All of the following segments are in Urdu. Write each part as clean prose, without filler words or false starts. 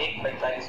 1:45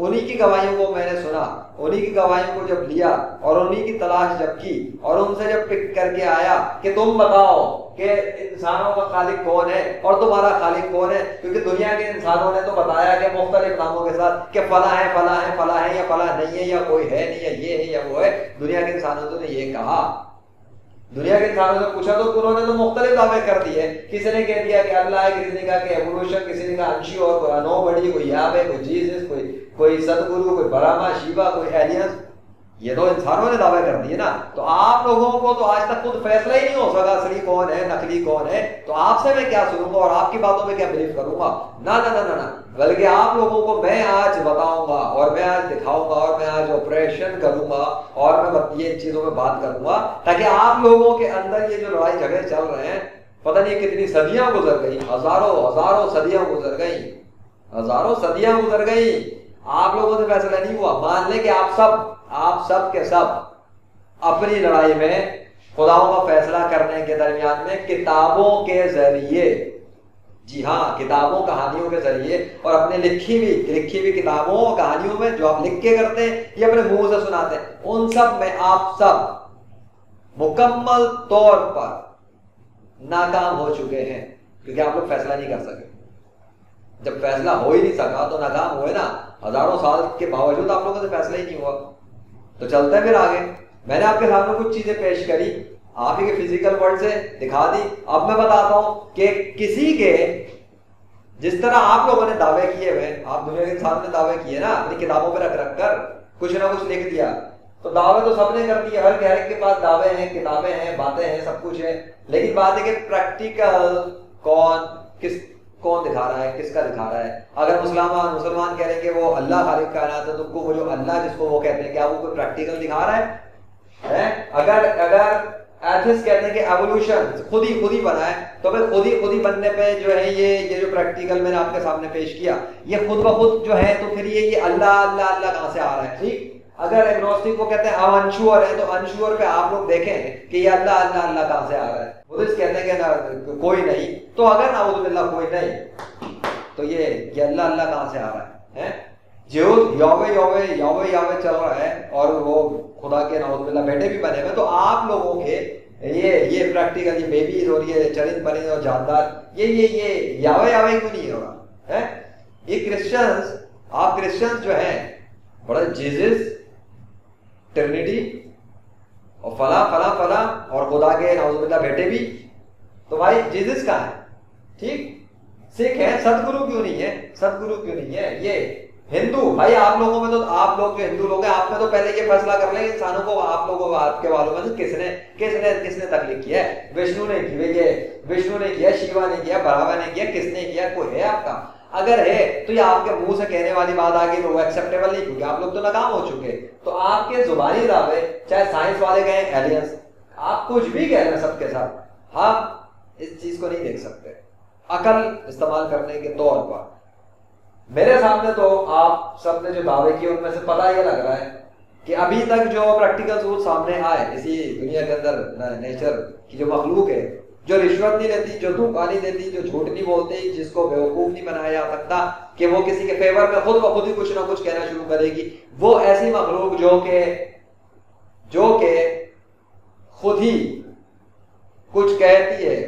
انہی کی گواہیوں کو میں نے سنا، انہی کی گواہیوں کو جب لیا اور انہی کی تلاش جب کی اور ان سے جب پک کر کے آیا کہ تم بتاؤ کہ انسانوں کا خالق کون ہے اور تمہارا خالق کون ہے، کیونکہ دنیا کے انسانوں نے تو بتایا کہ مختلف ناموں کے ساتھ کہ فلاں ہے فلاں ہے فلاں ہے یا فلاں نہیں ہے یا کوئی ہے نہیں یا یہ ہے یا وہ ہے. دنیا کے انسانوں نے یہ کہا، دنیا کے انسانوں سے پوچھا تو انہوں نے تو مختلف دعوے کر دیے. کسی نے کہہ دیا کہ اللہ ہے، کسی نے کہا کہ ایوولوشن، کسی نے کہا انشی اور کوئی نو بڑی، کوئی یاوے، کوئی جیسس، کوئی ستگرو، کوئی براہما، شیوا، کوئی ایلینز. یہ تو انسانوں نے دعوے کر دیے نا. تو آپ لوگوں کو تو آج تک خود فیصلہ ہی نہیں ہو سکا اصلی کون ہے نقلی کون ہے. تو آپ سے میں کیا سنوں گا اور آپ کی باتوں میں کیا بلیو کروں گا؟ نہ نہ نہ نہ، بلکہ آپ لوگوں کو میں آج بتاؤں گا اور میں آج دکھاؤں گا اور میں آج آپریشن کروں گا اور میں یہ چیزوں میں بات کروں گا تاکہ آپ لوگوں کے اندر یہ جو لڑائی جھگڑے چل رہے ہیں، پتہ نہیں کتنی صدیاں گزر گئی، ہزاروں صدیاں گزر گئی، ہزاروں صدیاں گزر گئی، آپ لوگوں سے فیصلہ نہیں ہوا. مان لیں کہ آپ سب کے سب اپنی لڑائی میں خداؤں کا فیصلہ کرنے کے درمیان میں کتابوں کے ذریعے، جی ہاں کتابوں کہانیوں کے ذریعے اور اپنے لکھی ہوئی کتابوں اور کہانیوں میں جو آپ لکھ کے کرتے ہیں یا اپنے منہ سے سناتے ہیں، ان سب میں آپ سب مکمل طور پر ناکام ہو چکے ہیں، کیونکہ آپ لوگ فیصلہ نہیں کر سکے. جب فیصلہ ہو ہی نہیں سکا تو ناکام ہوئے نا. ہزاروں سال کے باوجود آپ لوگوں سے فیصلہ ہی نہیں ہوا. تو چلتے ہیں پھر آگے. میں نے آپ کے سامنے کچھ چیزیں پیش کری، آپ ہی کے فزیکل ورلڈ سے دکھا دی. اب میں بتاتا ہوں کہ کسی کے جس طرح آپ لوگوں نے دعوے کیے ہوئے، آپ دنیا کے انسانوں نے دعوے کیے نا اپنی کتابوں پہ رکھ کر کچھ نہ کچھ لکھ دیا، تو دعوے تو سب نے کر دیے، ہر گہرے کے پاس دعوے ہیں، کتابیں ہیں، باتیں ہیں، سب کچھ ہے. لیکن بات ہے کہ پریکٹیکل کون دکھا رہا ہے، کس کا دکھا رہا ہے؟ اگر مسلمان کہہ رہے ہیں کہ وہ اللہ خالق کائنات ہے، تو ان کو وہ جو اللہ جس کو وہ کہتے ہیں کیا وہ کوئی پریکٹیکل دکھا رہا ہے؟ اگر ایتھسٹ کہتے ہیں کہ ایوولوشن خود ہی بنا ہے، تو پھر خود ہی بننے پہ جو ہے یہ جو پریکٹیکل میں نے آپ کے سامنے پیش کیا یہ خود بخود جو ہے، تو پھر یہ اللہ کہاں سے آ رہا ہے؟ ٹھیک. اگر ایگنوسٹک کو کہتے ہیں ہم انشور ہیں، تو انشور پہ آپ لوگ دیکھیں کہ یہ اللہ کہاں سے آ رہا ہے. بدھسٹ کہتے ہیں کہ کوئی نہیں، تو اگر نعوذ باللہ کوئی نہیں، تو یہ اللہ کہاں سے آ رہا ہے؟ یاوے چل رہا ہے اور وہ خدا کے نعوذ باللہ بیٹے بھی بنے ہوئے. تو آپ لوگوں کے یہ پریکٹیکل، یہ بیبیز اور یہ چرند پرند اور جاندار، یہ یاوے کیوں نہیں ہو رہا ہے؟ یہ کرسچنز جو ہیں بڑا جیزس، ٹرنیٹی اور فلاں اور خدا کے نعوذ باللہ بیٹے بھی. تو بھائی جیزس کہاں ہے؟ ٹھیک. سکھ ہے، ستگرو کیوں نہیں ہے؟ یہ ہندو بھائی آپ لوگوں میں تو، آپ لوگ جو ہندو لوگ ہیں آپ میں تو پہلے یہ فیصلہ کر لیں انسانوں کو، آپ لوگوں آپ کے والوں میں کس نے تخلیق کیا ہے؟ وشنو نے کیا، شیوا نے کیا، براہما نے کیا، کس نے کیا؟ کوئی ہے آپ کا؟ اگر ہے تو یہ آپ کے منہ سے کہنے والی بات آگے تو وہ ایکسیپٹیبل نہیں، کیونکہ آپ لوگ تو ناکام ہو چکے. تو آپ کے زبانی دعوے، چاہے سائنس والے کہیں ایلینس، آپ کچھ بھی کہہ رہے ہیں سب کے ساتھ، ہم اس چیز کو نہیں دیکھ سکتے عقل استعمال کرنے کے طور پر. میرے سامنے تو آپ سب نے جو دعوے کیے ان میں سے پتہ یہ لگ رہا ہے کہ ابھی تک جو پریکٹیکل ثبوت سامنے آئے اسی دنیا کے اندر، نیچر کی جو مخلوق ہے، جو رشوت نہیں لیتی، جو دھوکہ نہیں دیتی، جو جھوٹ نہیں بولتی، جس کو بیوقوف نہیں بنایا جا سکتا کہ وہ کسی کے فیور میں خود بخود ہی کچھ نہ کچھ کہنا شروع کرے گی، وہ ایسی مخلوق جو کہ خود ہی کچھ کہتی ہے.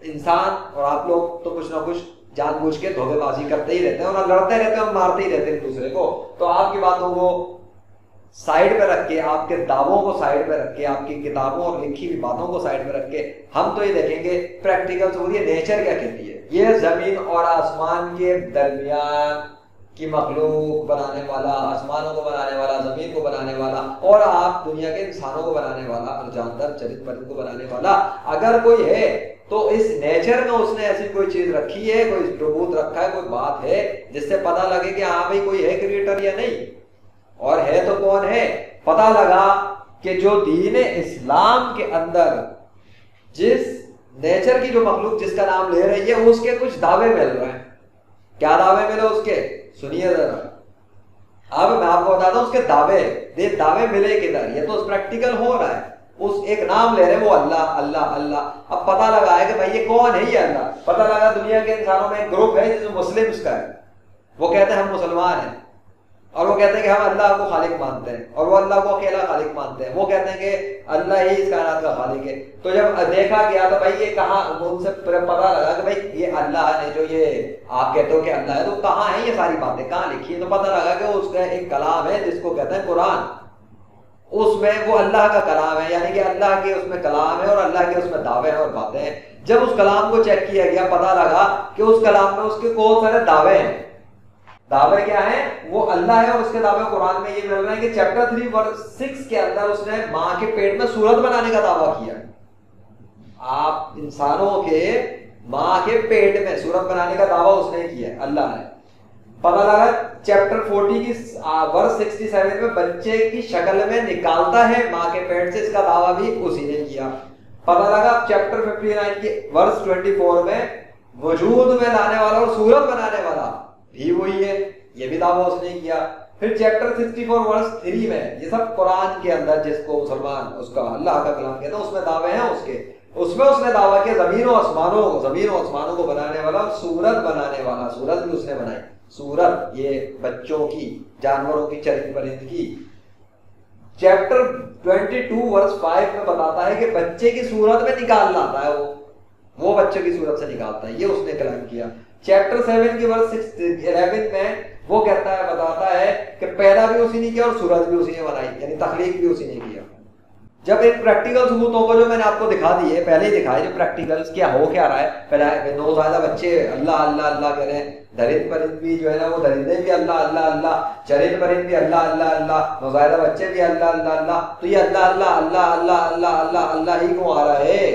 انسان اور آپ لوگ تو کچھ نہ کچھ جان بوجھ کے دھوکے بازی کرتے ہی رہتے ہیں اور لڑتے رہتے ہیں اور مارتے ہی رہتے ہیں ایک دوسرے کو. تو آپ کی باتوں کو سائڈ پہ رکھ کے، آپ کے دعووں کو سائڈ پہ رکھ کے، آپ کی کتابوں اور لکھی ہوئی باتوں کو سائڈ پہ رکھ کے ہم تو یہ دیکھیں گے پریکٹیکل ثبوت، یہ نیچر کیا کہتی ہے. یہ زمین اور آسمان کے درمیان کی مخلوق بنانے والا، آسمانوں کو بنانے والا، زمین کو بنانے والا، اور آپ دنیا کے انسانوں کو بنانے والا اور جاندار چرند پرند کو بنانے والا اگر کوئی ہے تو اس نیچر میں اس نے ایسی کوئی چیز رکھی ہے، کوئی ثبوت رکھا ہے، کوئی بات ہے جس سے پتہ لگے کہ ہاں بھائی کوئی ہے کریٹر یا نہیں، اور ہے تو کون ہے. پتہ لگا کہ جو دین اسلام کے اندر جس نیچر کی جو مخلوق جس کا نام لے رہی ہے اس کے کچھ دعوے مل رہے ہیں. کیا دعوے ملے اس کے؟ سنیے ذرا. اب میں آپ کو بتاتا ہوں اس کے دعوے ملے کدھر. یہ تو پریکٹیکل ہو رہا ہے. اس ایک نام لے رہے ہیں وہ اللہ. اب پتہ لگا ہے کہ بھائی یہ کون ہے یہ اللہ. پتہ لگا دنیا کے انسانوں میں ایک گروپ ہے جس میں مسلمس کا ہے، وہ کہتے ہیں ہم مسلمان ہیں. اور وہ کہتے ہیں کہ ہم اللہ کو خالق مانتے ہیں اور وہ اللہ کو اکیلا خالق مانتے ہیں. وہ کہتے ہیں کہ اللہ ہی اس کائنات کا خالق ہے. تو جب دیکھا گیا تو بھائی یہ کہاں, ان سے پتا لگا کہ بھائی یہ اللہ نے جو یہ آپ کہتے ہو کہ اللہ ہے, تو کہاں ہے یہ ساری باتیں, کہاں لکھی ہے؟ تو پتا لگا کہ اس کا ایک کلام ہے جس کو کہتے ہیں قرآن, اس میں وہ اللہ کا کلام ہے, یعنی کہ اللہ کے اس میں کلام ہے اور اللہ کے اس میں دعوے ہیں اور باتیں ہیں. جب اس کلام کو چیک کیا گیا پتا لگا کہ اس کلام میں اس کے بہت سارے دعوے ہیں. دعوے کیا ہیں؟ وہ اللہ ہے اور اس کے دعوے قرآن میں یہ مل رہے ہیں کہ چیپٹر 3 ورس 6 کے اندر اس نے ماں کے پیٹ میں صورت بنانے کا دعویٰ کیا. آپ انسانوں کے ماں کے پیٹ میں صورت بنانے کا دعویٰ اس نے کیا ہے, اللہ نے. پتا لگا چیپٹر 40 کی ورس 67 میں بچے کی شکل میں نکالتا ہے ماں کے پیٹ سے, اس کا دعویٰ بھی اسی نے کیا. پتا لگا چیپٹر 59 کی ورس 24 میں وجود میں لانے والا اور صورت بنانے والا بھی وہی ہے, یہ بھی دعویٰ اس نے کیا. پھر چیپٹر 64 ورس 3 میں, یہ سب قرآن کے اندر جس کو مسلمان اس کا اللہ کا کلام کہتے ہیں, اس میں دعوے ہیں اس کے. اس میں اس نے دعویٰ کیا زمین و آسمانوں کو بنانے والا اور صورت بنانے والا, صورت بھی اس نے بنائی. صورت یہ بچوں کی, جانوروں کی, چرند پرند کی. چیپٹر 22 ورس 5 میں بتاتا ہے کہ بچے کی صورت میں نکالنا آتا ہے, وہ بچے کی صورت سے نکالتا ہے, یہ اس نے کلام کیا. چیپٹر 7 کی ورس 11 میں وہ کہتا ہے, بتاتا ہے کہ پیدا بھی اسی نے کیا اور صورت بھی اسی نے بنائی, یعنی تخلیق بھی اسی نے کیا. جب ایک پریکٹیکل ثبوتوں کو جو میں نے آپ کو دکھا دیے, پہلے ہی دکھائے جو پریکٹیکلز کیا ہو کیا رہا ہے, پہلے نوزائیدہ بچے اللہ اللہ اللہ کہہ رہے ہیں, درند پرند بھی جو ہے نا وہ درندے بھی اللہ اللہ اللہ, چرند پرند بھی اللہ اللہ اللہ, نوزائیدہ بچے بھی اللہ اللہ اللہ. تو یہ اللہ اللہ اللہ اللہ اللہ اللہ اللہ ہی کیوں آ رہا ہے؟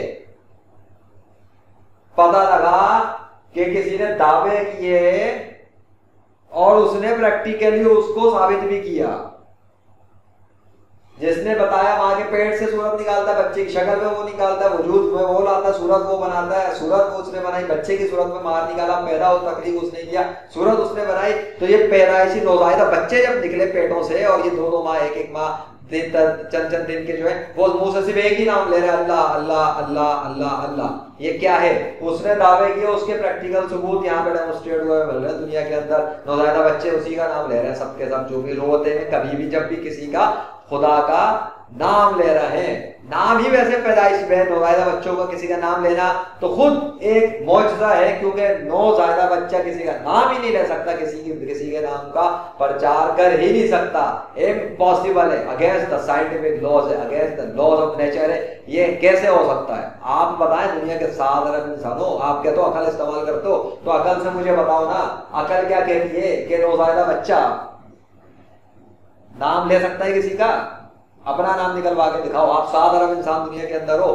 پتا لگا کہ کسی نے دعوے کیے اور اس نے پریکٹیکلی اس کو ثابت بھی کیا. جس نے بتایا ماں کے پیٹ سے صورت نکالتا ہے, بچے کی شکل میں وہ نکالتا ہے, وجود میں وہ لاتا ہے, صورت وہ بناتا ہے, صورت وہ اس نے بنائی, بچے کی صورت میں مار نکالا, پیدا ہو تخلیق اس نے کیا, صورت اس نے بنائی. تو یہ پیدائشی نوزائیدہ بچے جب نکلے پیٹوں سے, اور یہ دو ماں ایک ماں چند دن کے جو ہے وہ منہ سے صرف ایک ہی نام لے رہے ہیں, اللہ اللہ اللہ اللہ اللہ. یہ کیا ہے؟ اس نے دعوے کیے, اس کے پریکٹیکل ثبوت یہاں پہ ڈیمونسٹریٹ ہوئے مل رہے ہیں دنیا کے اندر. نوزائیدہ بچے اسی کا نام لے رہے ہیں, سب کے سب جو بھی روتے ہیں کبھی بھی جب بھی کسی کا خدا کا نام لے رہے ہیں. نام ہی ویسے پیدائش میں نوزائیدہ بچوں کا کسی کا نام لینا تو خود ایک معجزہ ہے, کیونکہ نوزائیدہ بچہ کسی کا نام ہی نہیں لے سکتا, کسی کے نام کا پرچار کر ہی نہیں سکتا. امپاسبل ہے, اگینسٹ دا سائنٹیفک لاز ہے, against the laws of nature ہے. یہ کیسے ہو سکتا ہے؟ آپ بتائیں دنیا کے 7 ارب انسانوں, آپ کہتے ہو عقل استعمال کرتے ہو, تو عقل سے مجھے بتاؤ نا, عقل کیا کہتی ہے کہ نوزائیدہ بچہ نام لے سکتا ہے کسی کا؟ اپنا نام نکلوا کے دکھاؤ. آپ 7 ارب انسان دنیا کے اندر ہو,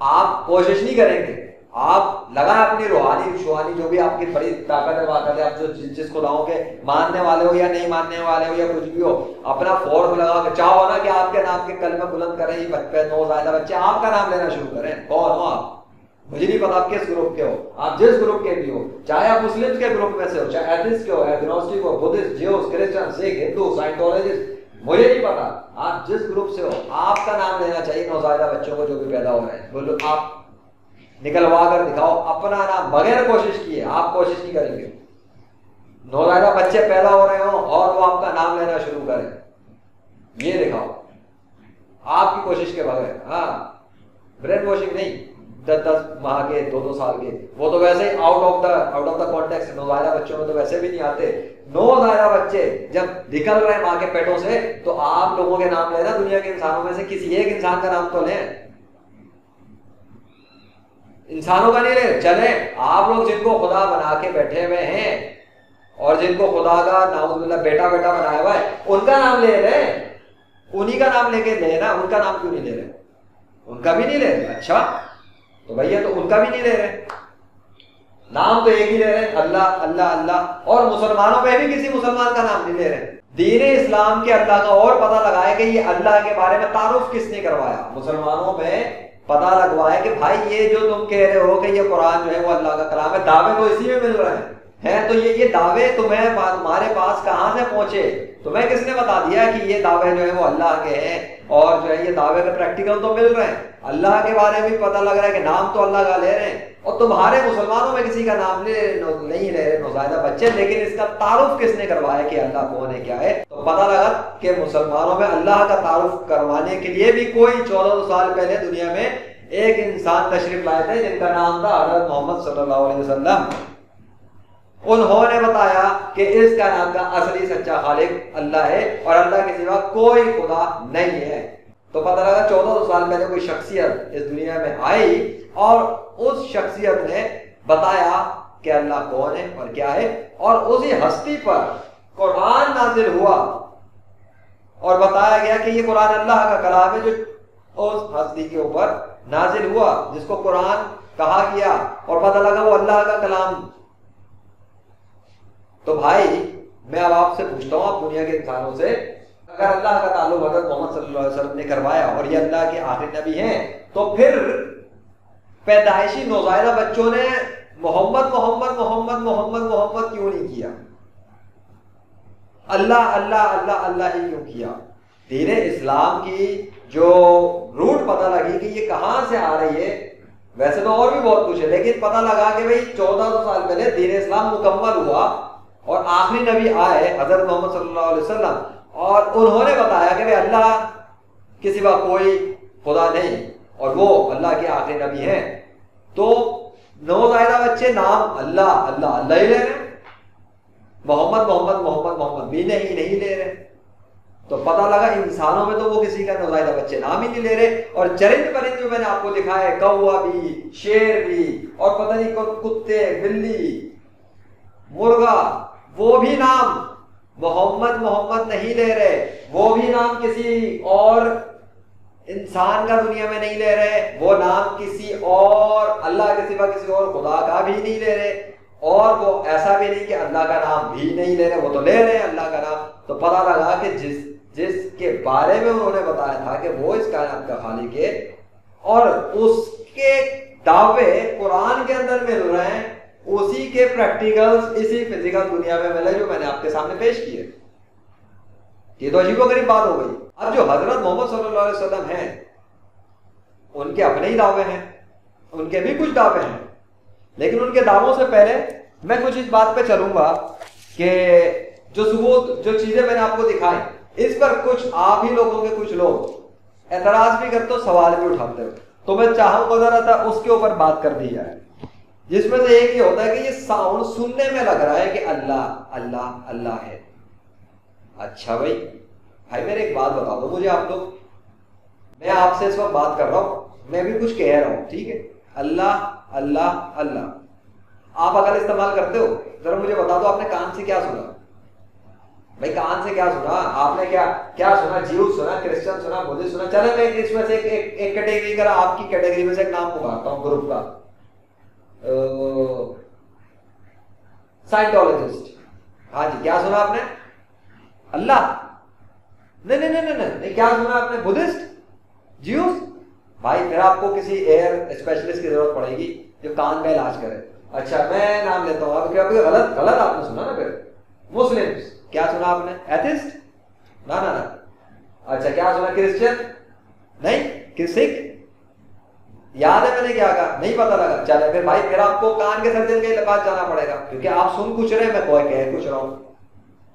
آپ کوشش نہیں کریں گے, آپ لگائیں اپنی روحانی جو بھی آپ کی بڑی طاقت ہے, واقعات ہے, آپ جو جس خداؤں کے ماننے والے ہو یا نہیں ماننے والے ہو یا کچھ بھی ہو, اپنا فورس لگا کے چاہو نا کہ آپ کے نام کے کلمہ بلند کریں, یہ بچے نوزائیدہ بچے آپ کا نام لینا شروع کریں. کون ہو آپ؟ مجھے نہیں پتا آپ کس گروپ کے ہو, آپ جس گروپ کے بھی ہو, چاہے آپ مسلم کے گروپ میں سے ہو, چاہے ایتھیسٹ کے ہو, ایگنوسٹک ہو, بدھسٹ, جیوس, کرسچن, سکھ, ہندو, سائنٹولوجسٹ, مجھے نہیں پتا آپ جس گروپ سے ہو, آپ کا نام لینا چاہیے نوزائیدہ بچوں کو جو بھی پیدا ہو رہے ہیں. بولو آپ نکلوا کر دکھاؤ اپنا نام بغیر کوشش کیے. آپ کوشش نہیں کریں گے, نوزائیدہ بچے پیدا ہو رہے ہوں اور وہ آپ کا نام لینا شروع کریں, یہ دکھاؤ آپ کی کوشش کے بغیر. ہاں, برین واشنگ نہیں, 10 ماہ کے 2 سال کے, وہ تو ویسے ہی آؤٹ آف دا کانٹیکسٹ. نوزائیدہ بچوں میں تو ویسے بھی نہیں آتے. نوزائیدہ بچے جب نکل رہے ہیں ماں کے پیٹوں سے, تو آپ لوگوں کے نام لینا, دنیا کے انسانوں میں سے کسی ایک انسان کا نام تو لیں, انسانوں کا نہیں لیں. چلیں آپ لوگ جن کو خدا بنا کے بیٹھے ہوئے ہیں اور جن کو خدا کا نعوذ باللہ بیٹا بنایا ہوا ہے, ان کا نام لے رہے ہیں, انہی کا نام لے کے لینا. ان کا نام کیوں نہیں لے رہے؟ ان کا بھی نہیں لے رہے. اچھا تو بھیا تو ان کا بھی نہیں لے رہے, نام تو ایک ہی لے رہے ہیں, اللہ اللہ اللہ. اور مسلمانوں میں بھی کسی مسلمان کا نام نہیں لے رہے. دین اسلام کے اللہ کا اور پتہ لگائے کہ یہ اللہ کے بارے میں تعارف کس نے کروایا. مسلمانوں میں پتہ لگوائے کہ بھائی یہ جو تم کہہ رہے ہو کہ یہ قرآن جو ہے وہ اللہ کا کلام ہے, دعوے تو اسی میں مل رہے ہیں. ہے تو یہ دعوے تمہارے پاس کہاں سے پہنچے؟ تمہیں کس نے بتا دیا کہ یہ دعوے جو ہے وہ اللہ کے ہیں؟ اور جو ہے یہ دعوے کے پریکٹیکل تو مل رہے ہیں، اللہ کے بارے میں بھی پتہ لگ رہا ہے کہ نام تو اللہ کا لے رہے ہیں، اور تمہارے مسلمانوں میں کسی کا نام نہیں لے رہے نوزائیدہ بچے، لیکن اس کا تعارف کس نے کروایا کہ اللہ کون ہے کیا ہے؟ تو پتہ لگا کہ مسلمانوں میں اللہ کا تعارف کروانے کے لیے بھی کوئی 1400 سال پہلے دنیا میں ایک انسان تشریف لائے تھے جن کا نام تھا حضرت محمد صلی اللہ علیہ وسلم۔ انہوں نے بتایا کہ اس کائنات کا اصلی سچا خالق اللہ ہے اور اللہ کے سوا کوئی خدا نہیں ہے۔ تو پتہ لگا 1400 سال پہلے کوئی شخصیت اس دنیا میں آئی اور اس شخصیت نے بتایا کہ اللہ کون ہے اور کیا ہے، اور اسی ہستی پر قرآن نازل ہوا اور بتایا گیا کہ یہ قرآن اللہ کا کلام ہے جو اس ہستی کے اوپر نازل ہوا جس کو قرآن کہا گیا، اور پتہ لگا وہ اللہ کا کلام۔ تو بھائی میں اب آپ سے پوچھتا ہوں، آپ دنیا کے انسانوں سے، اگر اللہ کا تعلق حضرت محمد صلی اللہ علیہ وسلم نے کروایا اور یہ اللہ کے آخری نبی ہیں، تو پھر پیدائشی نوزائیدہ بچوں نے محمد محمد محمد محمد محمد کیوں نہیں کیا؟ اللہ اللہ اللہ اللہ ہی کیوں کیا؟ دین اسلام کی جو روٹ پتہ لگی کہ یہ کہاں سے آ رہی ہے، ویسے تو اور بھی بہت کچھ ہے، لیکن پتہ لگا کہ بھئی 1400 سال پہلے دین اسلام مکمل ہوا اور آخری نبی آئے حضرت محمد صلی اللہ علیہ وسلم، اور انہوں نے بتایا کہ بھئی اللہ کے سوا کوئی خدا نہیں اور وہ اللہ کے آخری نبی ہیں۔ تو نوزائیدہ بچے نام اللہ اللہ اللہ ہی لے رہے ہیں، محمد محمد محمد محمد بھی نہیں لے رہے۔ تو پتہ لگا انسانوں میں تو وہ کسی کا نوزائیدہ بچے نام ہی نہیں لے رہے، اور چرند پرند جو میں نے آپ کو دکھایا ہے، کوا بھی، شیر بھی، اور پتہ نہیں کتے، بلی، مرغا، وہ بھی نام محمد محمد نہیں لے رہے، وہ بھی نام کسی اور انسان کا دنیا میں نہیں لے رہے، وہ نام کسی اور اللہ کے سوا کسی اور خدا کا بھی نہیں لے رہے، اور وہ ایسا بھی نہیں کہ اللہ کا نام بھی نہیں لے رہے، وہ تو لے رہے ہیں اللہ کا نام۔ تو پتہ لگا کہ جس کے بارے میں انہوں نے بتایا تھا کہ وہ اس کائنات کا خالق ہے، اور اس کے دعوے قرآن کے اندر مل رہے ہیں، اسی کے پریکٹیکلز اسی فزیکل دنیا میں ملے جو میں نے آپ کے سامنے پیش کیے۔ یہ تو عجیب و غریب بات ہو گئی۔ اب جو حضرت محمد صلی اللہ علیہ وسلم ہیں ان کے اپنے ہی دعوے ہیں، ان کے بھی کچھ دعوے ہیں، لیکن ان کے دعووں سے پہلے میں کچھ اس بات پہ چلوں گا کہ جو ثبوت جو چیزیں میں نے آپ کو دکھائی، اس پر کچھ آپ ہی لوگوں کے کچھ لوگ اعتراض بھی کرتے ہو، سوال بھی اٹھاتے ہو، تو میں چاہوں گا ذرا تھا اس کے اوپر بات کر دی جائے، جس میں سے ایک یہ ہوتا ہے کہ یہ ساؤنڈ سننے میں لگ رہا ہے کہ اللہ اللہ اللہ ہے۔ اچھا بھائی میرے ایک بات بتا دو مجھے آپ لوگ، میں آپ سے اس وقت بات کر رہا ہوں، میں بھی کچھ کہہ رہا ہوں، ٹھیک ہے، اللہ اللہ اللہ، آپ اگر استعمال کرتے ہو ذرا مجھے بتا دو آپ نے کان سے کیا سنا؟ بھائی کان سے کیا سنا؟ آپ نے کیا سنا؟ جیو سنا، کرسچن سنا، بدھسٹ سنا؟ چلے میں اس میں سے ایک کیٹیگری کرا، آپ کی کیٹیگری میں سے ایک نام پکارتا ہوں گروپ کا، سائنٹولوجسٹ۔ ہاں جی، کیا سنا آپ نے؟ اللہ؟ نہیں، کیا سنا آپ نے؟ Buddhist, Jews? بھائی پھر آپ کو کسی ایئر اسپیشلسٹ کی ضرورت پڑے گی جو کان کا علاج کرے۔ اچھا میں نام لیتا ہوں، آپ غلط آپ نے سنا نا۔ پھر مسلمس کیا سنا آپ نے؟ ایتھسٹ؟ نہ۔ اچھا کیا سنا؟ کرسچن؟ نہیں، کہ سکھ؟ یاد ہے میں نے کیا کہا؟ نہیں پتہ لگا؟ چلے پھر بھائی پھر آپ کو کان کے سرجن کے پاس جانا پڑے گا، کیونکہ آپ سن کچھ رہے، میں کوئی کہہ کچھ رہا ہوں،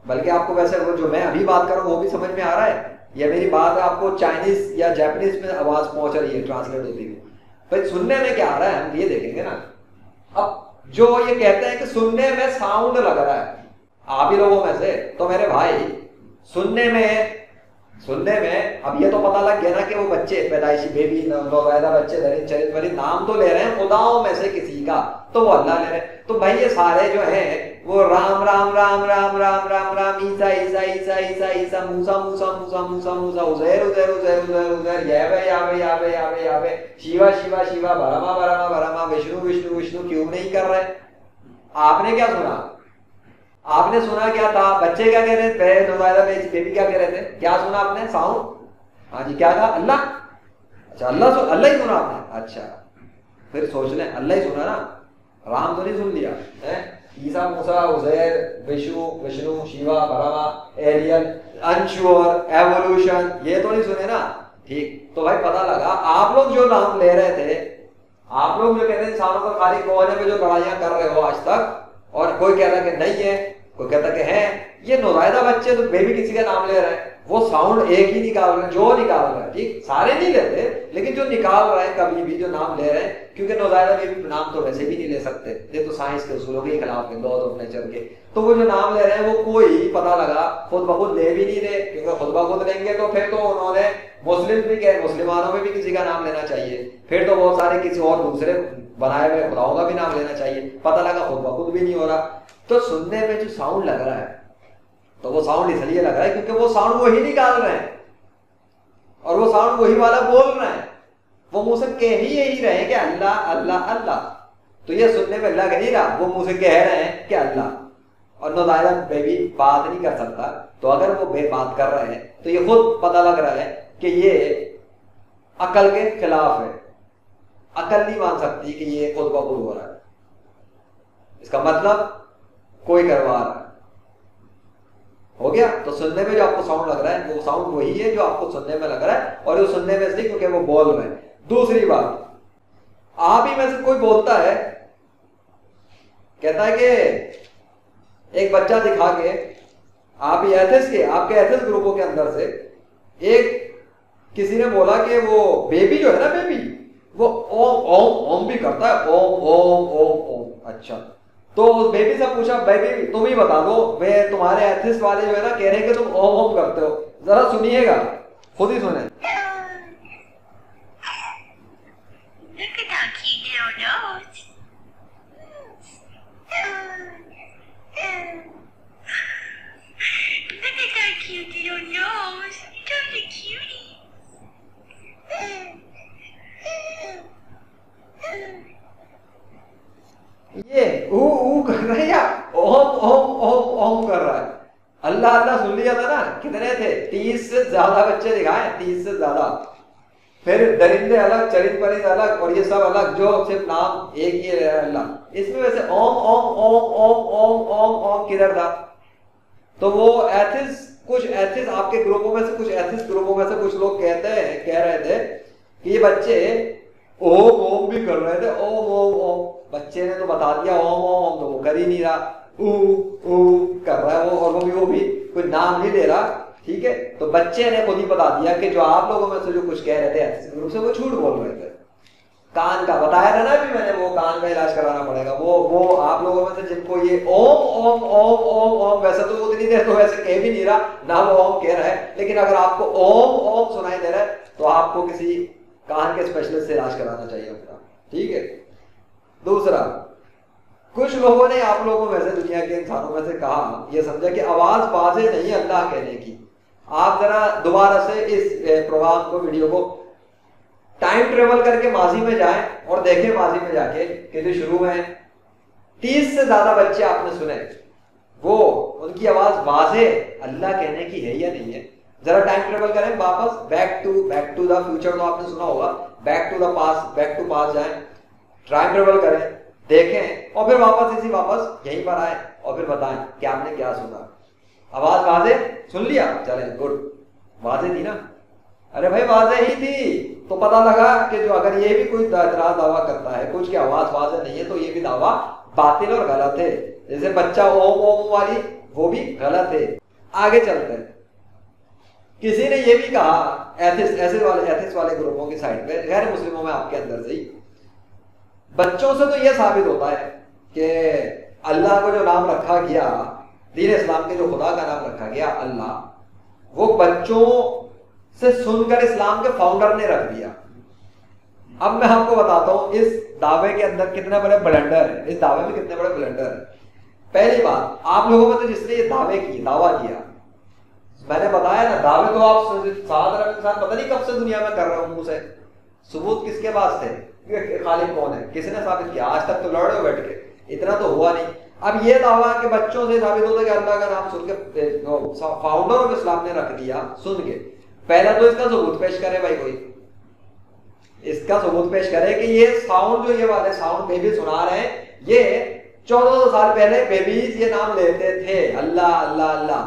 بلکہ آپ کو ویسے وہ جو میں ابھی بات کر رہا ہوں وہ بھی سمجھ میں آ رہا ہے، یا میری بات آپ کو چائنیز یا جاپنیز میں آواز پہنچ رہی ہے ٹرانسلیٹ ہوتی ہوئی؟ بھائی سننے میں کیا آ رہا ہے ہم یہ دیکھیں گے نا۔ اب جو یہ کہتے ہیں کہ سننے میں ساؤنڈ لگ رہا ہے آپ ہی لوگوں میں سے، تو میرے بھائی سننے میں اب یہ تو پتہ لگ گیا نا کہ وہ بچے پیدائشی بیبی نوزائیدہ بچے درند چرند پرند نام تو لے رہے ہیں خداؤں میں سے کسی کا، تو وہ اللہ لے رہے ہیں۔ تو بھائی یہ سارے جو ہیں وہ رام رام رام رام رام رام رام، عیسیٰ عیسیٰ عیسیٰ عیسیٰ عیسیٰ، موسیٰ موسیٰ موسیٰ موسیٰ موسیٰ، عزیر عزیر عزیر عزیر عزیر، یاوے یاوے یاوے یاوے یاوے، شیوا شیوا شیوا، برہما برہما برہما، وشنو وشنو وشنو کیوں نہیں کر رہے؟ آپ نے کیا سنا؟ آپ نے سنا کیا تھا؟ بچے کیا کہہ رہے تھے؟ نوزائیدہ بیبی کیا کہہ رہے تھے؟ کیا سنا آپ نے؟ ساؤنڈ؟ ہاں جی، کیا کہا؟ اللہ؟ اچھا اللہ ہی سنا آپ نے؟ اچھا پھر سوچ لیں، اللہ ہی سنا نا، رام تو نہیں سن لیا ہے؟ عیسیٰ، موسیٰ، عزیر، وشنو، شیوا، برہما، ایلین، انشور، ایوولوشن، یہ تو نہیں سنے نا؟ ٹھیک، تو بھائی پتہ لگا آپ لوگ جو نام لے رہے تھے، آپ لوگ جو کہتے ہیں انسانوں کا خالق کون ہے پہ جو لڑائیاں کر رہے ہو آج تک، اور کوئی کہتا کہ نہیں ہے، کوئی کہتا کہ ہے، یہ نوزائیدہ بچے تو بیبی کسی کا نام لے رہے ہیں، وہ ساؤنڈ ایک ہی نکال رہے ہیں جو نکال رہے ہیں، ٹھیک، سارے نہیں لیتے لیکن جو نکال رہے ہیں کبھی بھی جو نام لے رہے ہیں، کیونکہ نوزائیدہ بیبی نام تو ویسے بھی نہیں لے سکتے، یہ تو سائنس کے اصولوں کے خلاف ہے، لاز آف نیچر کے، تو وہ جو نام لے رہے ہیں وہ کوئی پتہ لگا خود بخود لے بھی نہیں رہے، کیونکہ خود بخود لیں گے تو پھر تو انہوں نے مسلم بھی کہ مسلمانوں میں بھی کسی کا نام لینا چاہیے، پھر تو بہت سارے کسی اور دوسرے بنائے ہوئے خداؤں کا بھی نام لینا چاہیے، پتہ لگا خود بخود بھی نہیں ہو رہا۔ تو سننے میں جو ساؤنڈ لگ رہا ہے تو وہ ساؤنڈ اس لیے لگ رہا ہے کیونکہ وہ ساؤنڈ وہی نکال رہے ہیں اور وہ ساؤنڈ وہی والا بول رہے ہیں، وہ منہ سے کہہ ہی یہی رہے ہیں کہ اللہ اللہ اللہ، تو یہ سننے میں لگ نہیں رہا، وہ منہ سے کہہ رہے ہیں کہ اللہ، اور نوزائیدہ بیبی بات نہیں کر سکتا، تو اگر وہ بے بات کر رہے ہیں تو یہ خود پتہ لگ رہا ہے کہ یہ عقل کے خلاف ہے، عقل نہیں مان سکتی کہ یہ خود بخود ہو رہا ہے، اس کا مطلب کوئی کروا رہا ہے، ہو گیا؟ تو سننے میں جو آپ کو ساؤنڈ لگ رہا ہے وہ ساؤنڈ وہی ہے جو آپ کو سننے میں لگ رہا ہے، اور وہ سننے میں اس لیے کیونکہ وہ بول رہے ہیں۔ دوسری بات، آپ ہی میں سے کوئی بولتا ہے، کہتا ہے کہ ایک بچہ دکھا کے، آپ ہی ایتھس کے، آپ کے ایتھس گروپوں کے اندر سے ایک کسی نے بولا کہ وہ بیبی جو ہے نا، بیبی وہ اوم اوم اوم بھی کرتا ہے، اوم اوم اوم اوم، اچھا، تو اس بیبی سے پوچھا بیبی تم ہی بتا دو، میں تمہارے ایتھس والے جو ہے نا کہہ رہے ہیں کہ تم اوم اوم کرتے ہو، ذرا سنیے گا، خود ہی سنیں۔ یہ او او کر رہا ہے یا اوم اوم اوم اوم کر رہا ہے؟ اللہ اللہ سن لیا تھا نا، کتنے تھے؟ 30 سے زیادہ بچے دکھائے، 30 سے زیادہ، پھر درندے الگ، چرند پرند الگ، اور یہ سب الگ، جو صرف نام ایک ہی ہے اللہ، اس میں ویسے اوم اوم اوم اوم اوم اوم اوم کدھر تھا؟ تو وہ ایتھس، کچھ ایتھس آپ کے گروپوں میں سے، کچھ ایتھس گروپوں میں سے کچھ لوگ کہہ رہے تھے کہ یہ بچے اوم اوم بھی کر رہے تھے، اوم اوم اوم، بچے نے تو بتا دیا اوم اوم اوم، تو وہ کر ہی نہیں رہا، او او کر رہا ہے وہ، اور وہ بھی کوئی نام نہیں لے رہا، ٹھیک ہے؟ تو بچے نے خود ہی بتا دیا کہ جو آپ لوگوں میں سے جو کچھ کہہ رہے تھے ایتھس گروپ سے، وہ جھوٹ بول رہے تھے۔ کان کا بتایا تھا نا ابھی میں نے، وہ کان کا علاج کرانا پڑے گا، وہ آپ لوگوں میں سے جن کو یہ اوم اوم اوم اوم اوم، ویسے تو اتنی دیر تو ویسے کہہ بھی نہیں رہا، نہ وہ اوم کہہ رہا ہے، لیکن اگر آپ کو اوم اوم سنائی دے رہا ہے تو آپ کو کسی کان کے اسپیشلسٹ سے علاج کرانا چاہیے اپنا، ٹھیک ہے؟ دوسرا، کچھ لوگوں نے آپ لوگوں میں سے، دنیا کے انسانوں میں سے کہا، یہ سمجھا کہ آواز واضح نہیں ہے اللہ کہنے کی۔ آپ ذرا دوبارہ سے اس پروگرام کو، ویڈیو کو ٹائم ٹریول کر کے ماضی میں جائیں اور دیکھیں ماضی میں جا کے کہ جو شروع میں 30 سے زیادہ بچے آپ نے سنے، وہ ان کی آواز واضح اللہ کہنے کی ہے یا نہیں ہے؟ ذرا ٹائم ٹریول کریں واپس، بیک ٹو دا فیوچر تو آپ نے سنا ہوگا، back to the past, back to past جائیں، ٹائم ٹریول کریں، دیکھیں، اور پھر واپس یہیں پر آئیں اور پھر بتائیں کہ آپ نے کیا سنا۔ آواز واضح سن لیا؟ چلیں گڈ، واضح تھی نا؟ ارے بھائی واضح ہی تھی، تو پتہ لگا کہ جو اگر یہ بھی کوئی اعتراض دعویٰ کرتا ہے کچھ کہ آواز واضح نہیں ہے، تو یہ بھی دعویٰ باطل اور غلط ہے، جیسے بچہ اوم اوم والی، وہ بھی غلط ہے۔ آگے چلتے ہیں، کسی نے یہ بھی کہا ایتھس والے گروپوں کی سائڈ پہ، غیر مسلموں میں آپ کے اندر سے ہی، بچوں سے تو یہ ثابت ہوتا ہے کہ اللہ کو جو نام رکھا گیا، دین اسلام کے جو خدا کا نام رکھا گیا اللہ، وہ بچوں سے سن کر اسلام کے فاؤنڈر نے رکھ دیا۔ اب میں آپ کو بتاتا ہوں اس دعوے کے اندر کتنے بڑے بلنڈر ہیں، اس دعوے میں کتنے بڑے بلنڈر ہیں۔ پہلی بات، آپ لوگوں میں تو جس نے یہ دعویٰ کیا، میں نے بتایا نا، دعوے تو آپ 7 سال پتہ نہیں کب سے دنیا میں کر رہے ہوں منہ سے، ثبوت کس کے پاس تھے؟ خالق کون ہے، کس نے ثابت کیا؟ آج تک تو لڑے ہو بیٹھ کے، اتنا تو ہوا نہیں۔ اب یہ دعویٰ کہ بچوں سے ثابت ہوتا ہے کہ اللہ کا نام سن کے فاؤنڈر آف اسلام نے رکھ دیا سن کے، پہلا تو اس کا ثبوت پیش کرے بھائی، کوئی اس کا ثبوت پیش کرے کہ یہ ساؤنڈ جو یہ والے ساؤنڈ بیبی سنا رہے ہیں، یہ 1400 سال پہلے بیبیز یہ نام لیتے تھے، اللہ اللہ اللہ.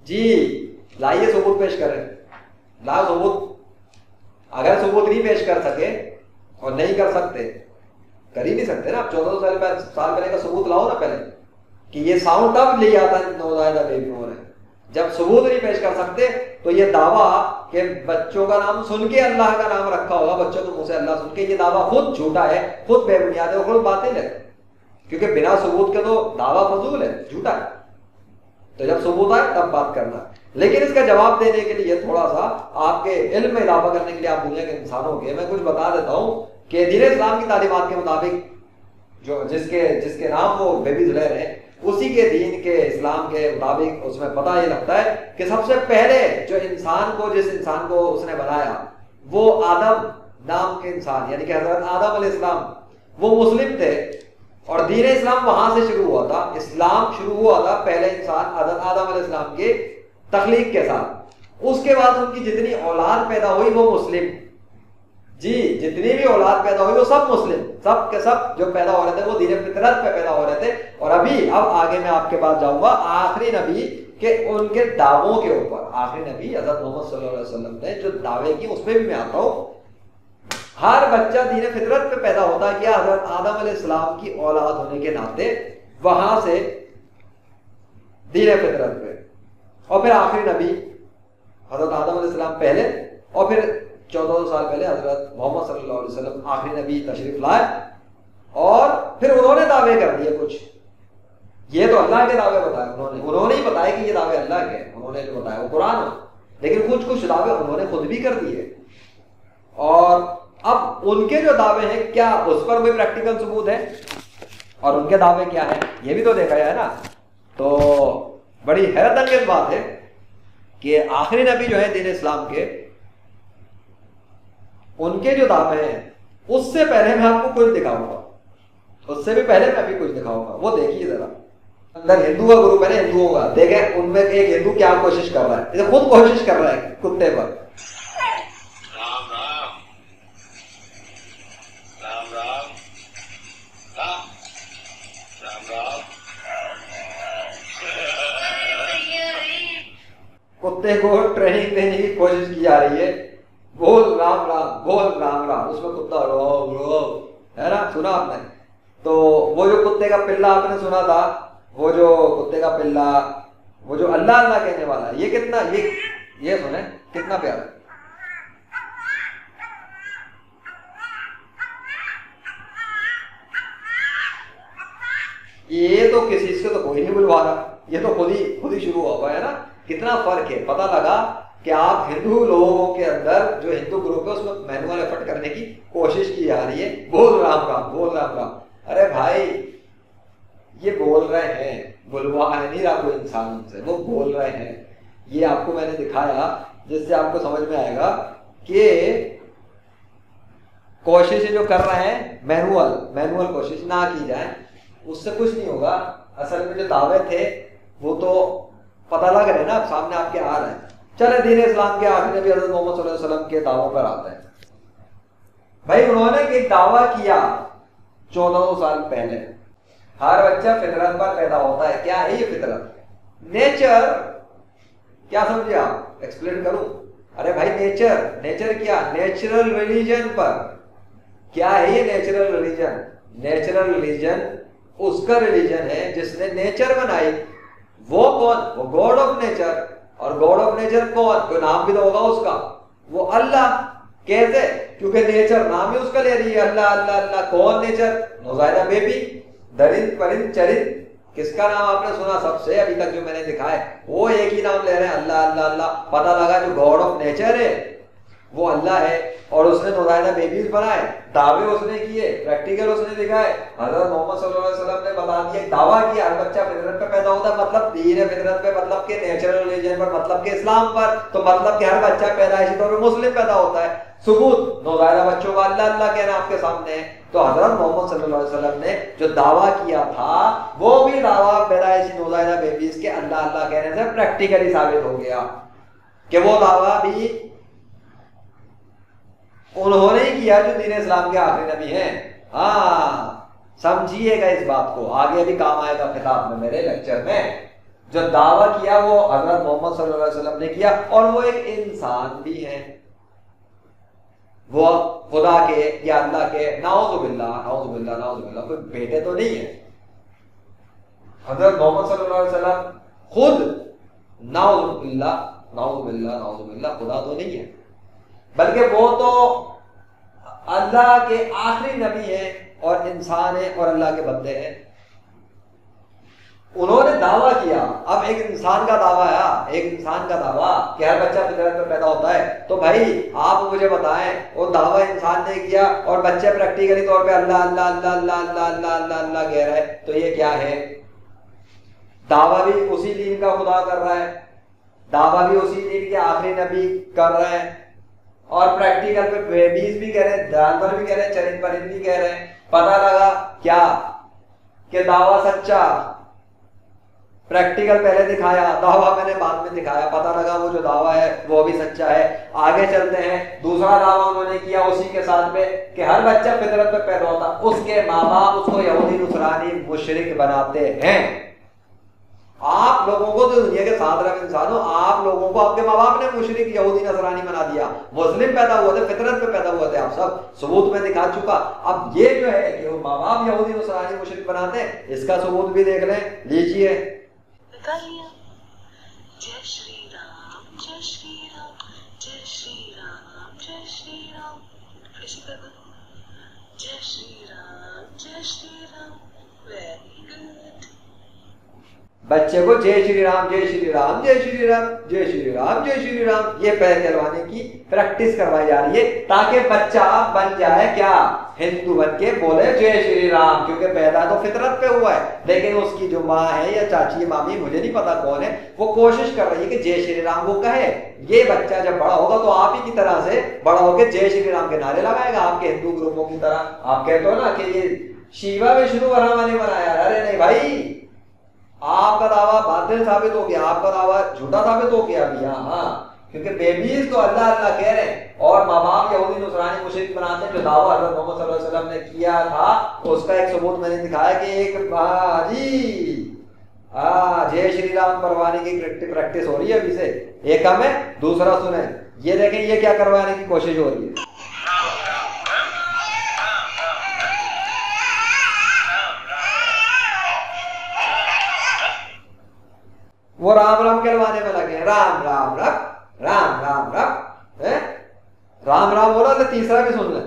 جی لائیے ثبوت پیش کریں، لا ثبوت. اگر ثبوت نہیں پیش کر سکے اور نہیں کر سکتے، کر ہی نہیں سکتے نا. 1400 سال پہلے کا ثبوت لاؤ نا پہلے کہ یہ ساؤنڈ تب لے آتا ہے نوزائیدہ بیبی ہو رہے ہیں. جب ثبوت نہیں پیش کر سکتے تو یہ دعویٰ کہ بچوں کا نام سن کے اللہ کا نام رکھا ہوگا، بچوں کے منہ سے اللہ سن کے، یہ دعویٰ خود جھوٹا ہے، خود بے بنیاد ہے، خود باطل ہے. کیونکہ بنا ثبوت کے تو دعویٰ فضول ہے، جھوٹا ہے. تو جب ثبوت آئے تب بات کرنا. لیکن اس کا جواب دینے کے لیے تھوڑا سا آپ کے علم میں اضافہ کرنے کے لیے آپ دنیا کے انسانوں کے میں کچھ بتا دیتا ہوں کہ دین اسلام کی تعلیمات کے مطابق جو جس کے نام وہ بیبیز لے رہے ہیں، اسی کے دین کے اسلام کے مطابق اس میں پتہ یہ لگتا ہے کہ سب سے پہلے جو انسان کو، جس انسان کو اس نے بنایا، وہ آدم نام کے انسان، یعنی کہ حضرت آدم علیہ السلام، وہ مسلم تھے اور دین اسلام وہاں سے شروع ہوا تھا. اسلام شروع ہوا تھا پہلے انسان حضرت آدم علیہ السلام کے تخلیق کے ساتھ. اس کے بعد ان کی جتنی اولاد پیدا ہوئی وہ مسلم. جی جتنی بھی اولاد پیدا ہوئی وہ سب مسلم، سب کے سب جو پیدا ہو رہے تھے وہ دین فطرت پہ پیدا ہو رہے تھے. اور اب آگے میں آپ کے پاس جاؤں گا آخری نبی کہ ان کے دعووں کے اوپر. آخری نبی حضرت محمد صلی اللہ علیہ وسلم نے جو دعوے کی اس پہ بھی میں آتا ہوں. ہر بچہ دین فطرت پہ پیدا ہوتا ہے کیا حضرت آدم علیہ السلام کی اولاد ہونے کے ناطے وہاں سے دین فطرت پہ. اور پھر آخری نبی حضرت آدم علیہ السلام پہلے، اور پھر 1400 سال پہلے حضرت محمد صلی اللہ علیہ وسلم آخری نبی تشریف لائے. اور پھر انہوں نے دعوے کر دیے کچھ. یہ تو اللہ کے دعوے بتائے انہوں نے ہی بتایا کہ یہ دعوے اللہ کے، انہوں نے جو بتایا وہ قرآن. لیکن کچھ دعوے انہوں نے خود بھی کر دیے. اور اب ان کے جو دعوے ہیں کیا اس پر کوئی پریکٹیکل ثبوت ہے اور ان کے دعوے کیا ہیں یہ بھی تو دیکھا ہے نا. تو بڑی حیرت انگیز بات ہے کہ آخری نبی جو ہے دین اسلام کے، ان کے جو دعوے ہیں اس سے پہلے میں آپ کو کچھ دکھاؤں گا، اس سے بھی پہلے میں بھی کچھ دکھاؤں گا. وہ دیکھیے ذرا، اندر ہندو کا گروپ ہے نا، ہندوؤں کا، دیکھیں ان میں ایک ہندو کیا کوشش کر رہا ہے، خود کوشش کر رہا ہے کتے پر. کتے کو ٹریننگ دینے کی کوشش کی جا رہی ہے، بول رام رام، بول رام رام. اس میں کتا رو رو ہے نا، سنا آپ نے. تو وہ جو کتے کا پلا آپ نے سنا تھا، وہ جو کتے کا پلا، وہ جو اللہ اللہ کہنے والا، یہ کتنا، یہ سنیں کتنا پیارا. یہ تو کسی سے تو کوئی نہیں بلوا رہا، یہ تو خود ہی شروع ہوا ہے نا. کتنا فرق ہے. پتہ لگا کہ آپ ہندو لوگوں کے اندر جو ہندو گروپ ہے اس میں مینوئل ایفرٹ کرنے کی کوشش کی جا رہی ہے، بول رام رام، بول رام رام. ارے بھائی یہ بول رہے ہیں، بلوا نہیں رہا کوئی انسان ان سے، وہ بول رہے ہیں. یہ آپ کو میں نے دکھایا جس سے آپ کو سمجھ میں آئے گا کہ کوششیں جو کر رہے ہیں مینوئل کوشش نہ کی جائے، اس سے کچھ نہیں ہوگا. اصل میں جو دعوے تھے وہ تو پتہ لگ رہے ہیں نا، سامنے آپ کے آ رہے ہیں. چلے دین اسلام کے آخری نبی حضرت محمد صلی اللہ علیہ وسلم کے دعووں پر آتے ہیں. بھائی انہوں نے ایک دعویٰ کیا 1400 سال پہلے، ہر بچہ فطرت پر پیدا ہوتا ہے. کیا ہے یہ فطرت؟ نیچر. کیا سمجھے آپ؟ ایکسپلین کروں. ارے بھائی نیچر کیا؟ نیچرل ریلیجن پر. کیا ہے یہ نیچرل ریلیجن؟ نیچرل ریلیجن اس کا ریلیجن ہے جس نے نیچر بنائی. وہ کون؟ وہ گاڈ آف نیچر. اور گاڈ آف نیچر کون؟ کوئی نام بھی تو ہوگا اس کا. وہ اللہ. کیسے؟ کیونکہ نیچر نام ہی اس کا لے رہی ہے، اللہ اللہ اللہ. کون نیچر؟ نوزائیدہ بیبی، درند پرند چرند. کس کا نام آپ نے سنا سب سے ابھی تک جو میں نے دکھا ہے؟ وہ ایک ہی نام لے رہے ہیں، اللہ اللہ اللہ. پتہ لگا جو گاڈ آف نیچر ہے وہ اللہ ہے اور اس نے نوزائیدہ بیبیز بنائے. دعوے اس نے کیے، پریکٹیکل اس نے دکھائے. حضرت محمد صلی اللہ علیہ وسلم نے بتا دیا، دعویٰ کیا ہر بچہ فطرت پہ پیدا ہوتا ہے، مطلب دین فطرت پہ، مطلب کہ نیچرل ریلیجن پر، مطلب کہ اسلام پر. تو مطلب کہ ہر بچہ پیدائشی طور پہ مسلم پیدا ہوتا ہے. ثبوت نوزائیدہ بچوں کا اللہ اللہ کہنا آپ کے سامنے ہے. تو حضرت محمد صلی اللہ علیہ وسلم نے جو دعویٰ کیا تھا وہ بھی دعویٰ پیدائشی نوزائیدہ بیبیز کے اللہ اللہ کہنے سے پریکٹیکلی ثابت ہو گیا کہ وہ دعویٰ بھی انہوں نے کیا جو دین اسلام کے آخری نبی ہیں. ہاں سمجھیے گا اس بات کو، آگے بھی کام آئے گا خطاب میں میرے لیکچر میں۔ جو دعویٰ کیا وہ حضرت محمد صلی اللہ علیہ وسلم نے کیا، اور وہ ایک انسان بھی ہیں، وہ خدا کے یا اللہ کے نعوذ باللہ نعوذ باللہ نعوذ باللہ کوئی بیٹے تو نہیں ہے۔ حضرت محمد صلی اللہ علیہ وسلم خود نعوذ باللہ نعوذ باللہ نعوذ باللہ خدا تو نہیں ہے، بلکہ وہ تو اللہ کے آخری نبی ہیں اور انسان ہیں اور اللہ کے بندے ہیں۔ انہوں نے دعویٰ کیا، اب ایک انسان کا دعویٰ ہے، ایک انسان کا دعویٰ کہ ہر بچہ فطرت میں پیدا ہوتا ہے، تو بھائی آپ مجھے بتائیں وہ دعویٰ انسان نے کیا اور بچے پریکٹیکلی طور پہ اللہ اللہ اللہ اللہ اللہ اللہ اللہ اللہ کہہ رہا ہے، تو یہ کیا ہے؟ دعویٰ بھی اسی دین کا خدا کر رہا ہے، دعویٰ بھی اسی دین کے آخری نبی کر رہا ہے، اور پریکٹیکل پہ بیبیز بھی کہہ رہے ہیں، جانور بھی کہہ رہے ہیں، چرند پرند بھی کہہ رہے ہیں۔ پتہ لگا کیا کہ دعویٰ سچا، پریکٹیکل پہلے دکھایا، دعویٰ میں نے بعد میں دکھایا، پتہ لگا وہ جو دعویٰ ہے وہ بھی سچا ہے۔ آگے چلتے ہیں، دوسرا دعویٰ انہوں نے کیا اسی کے ساتھ میں کہ ہر بچہ فطرت پہ پیدا ہوتا، اس کے ماں باپ اس کو یہودی نصرانی مشرک بناتے ہیں۔ آپ لوگوں کو تو دنیا کے ساتھ رہے انسانوں، آپ لوگوں کو آپ کے ماں باپ نے مشرک یہودی نصرانی بنا دیا، مسلم پیدا ہوئے تھے، فطرت پہ پیدا ہوئے تھے، آپ سب ثبوت میں دکھا چکا۔ اب یہ جو ہے کہ وہ ماں باپ یہودی نصرانی مشرک بناتے ہیں، اس کا ثبوت بھی دیکھ لیں، لیجیے۔ جے شری رام جے شری رام جے شری رام جے شری رام، ایسے کرنا، جے شری رام ویری گڈ۔ بچے کو جے شری رام جے شری رام جے شری رام جے شری رام جے شری رام یہ پیر کہلوانے کی پریکٹس کروائی جا رہی ہے، تاکہ بچہ بن جائے کیا؟ ہندو بن کے بولے جے شری رام، کیونکہ پیدا تو فطرت پہ ہوا ہے، لیکن اس کی جو ماں ہے یا چاچی مامی مجھے نہیں پتا کون ہے، وہ کوشش کر رہی ہے کہ جے شری رام وہ کہے۔ یہ بچہ جب بڑا ہوگا تو آپ ہی کی طرح سے بڑا ہو کے جے شری رام کے نعرے لگائے گا، آپ کے ہندو گروپوں کی طرح۔ آپ کہتے ہو نا کہ یہ شیوا وشنو برہما نے بنایا، ارے نہیں بھائی، آپ کا دعویٰ باطل ثابت ہو گیا، آپ کا دعویٰ جھوٹا ثابت ہو گیا ابھی یہاں، ہاں، کیونکہ بیبیز تو اللہ اللہ کہہ رہے ہیں اور ماں باپ یہودی نصرانی مشرک بناتے ہیں۔ جو دعویٰ حضرت محمد صلی اللہ علیہ وسلم نے کیا تھا اس کا ایک ثبوت میں نے دکھایا کہ ایک جے شری رام کروانے کی پریکٹس ہو رہی ہے ابھی سے، ایک کم ہے۔ دوسرا سنیں، یہ دیکھیں یہ کیا کروانے کی کوشش ہو رہی ہے۔ وہ رام رام کہلوانے میں لگے ہیں، رام رام رب رام رام رب، رام رام بولا تو تیسرا بھی سن لیں۔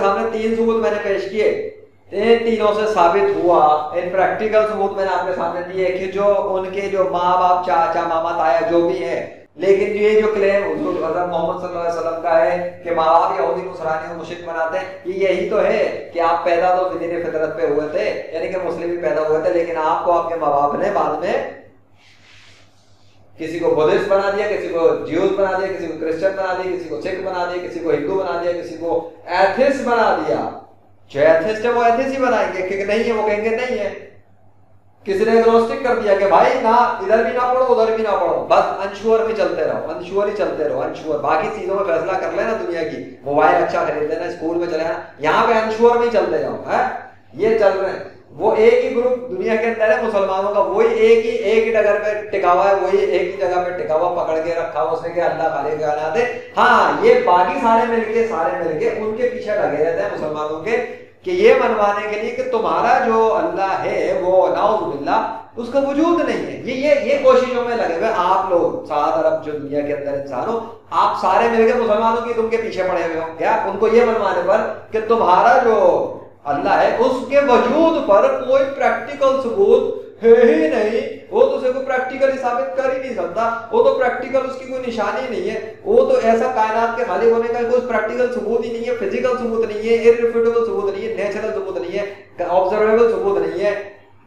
سامنے تین ثبوت میں نے پیش کیے، ان تینوں سے ثابت ہوا، ان پریکٹیکل ثبوت میں نے آپ کے سامنے دیے کہ جو ان کے جو ماں باپ چاچا ماما تایا جو بھی ہیں، لیکن یہ جو کلیم حضور حضرت محمد صلی اللہ علیہ وسلم کا ہے کہ ماں باپ یہودی نصرانی اور مشرک بناتے ہیں، یہ یہی تو ہے کہ آپ پیدا تو دین فطرت پہ ہوئے تھے، یعنی کہ مسلم بھی پیدا ہوئے تھے، لیکن آپ کو آپ کے ماں باپ نے بعد میں کسی کو بدھسٹ بنا دیا، کسی کو جیوز بنا دیا، کسی کو کرسچن بنا دیا، کسی کو سکھ بنا دیا، کسی کو ہندو بنا دیا، کسی کو ایتھسٹ بنا دیا۔ جو ایتھسٹ ہے وہ ایتھسٹ ہی بنائیں گے کہ نہیں ہے، وہ کہیں گے نہیں ہے۔ کسی نے ایگنوسٹک کر دیا کہ بھائی نہ ادھر بھی نہ پڑھو ادھر بھی نہ پڑھو، بس انشور میں چلتے رہو، انشور ہی چلتے رہو، انشور، باقی چیزوں میں فیصلہ کر لینا دنیا کی، موبائل اچھا خرید لینا، اسکول میں چلے جانا، یہاں پہ انشور میں چلتے جاؤ، ہے یہ چل رہے ہیں۔ وہ ایک ہی گروپ دنیا کے اندر ہے مسلمانوں کا، وہی ایک ہی ڈگر پہ ٹکا ہوا ہے، وہی ایک ہی جگہ پہ ٹکا ہوا پکڑ کے رکھا ہوا اس نے کہ اللہ خالق کائنات ہے۔ ہاں یہ باقی سارے مل کے ان کے پیچھے لگے رہتے ہیں مسلمانوں کے، کہ یہ منوانے کے لیے کہ تمہارا جو اللہ ہے وہ نعوذ باللہ اس کا وجود نہیں ہے۔ یہ کوششوں میں لگے ہوئے آپ لوگ، 7 ارب جو دنیا کے اندر انسان ہو، آپ سارے مل کے مسلمانوں کی تم کے پیچھے پڑے ہوئے ہو کیا؟ ان کو یہ منوانے پر کہ تمہارا جو اللہ ہے اس کے وجود پر کوئی پریکٹیکل ثبوت ہے ہی نہیں، وہ تو اسے کوئی پریکٹیکلی ثابت کر ہی نہیں سکتا، وہ تو پریکٹیکل اس کی کوئی نشانی نہیں ہے، وہ تو ایسا کائنات کے خالق ہونے کا کوئی پریکٹیکل ثبوت ہی نہیں ہے، فزیکل ثبوت نہیں ہے، ارریفیوٹیبل ثبوت نہیں ہے، نیچرل ثبوت نہیں ہے، آبزرویبل ثبوت نہیں ہے،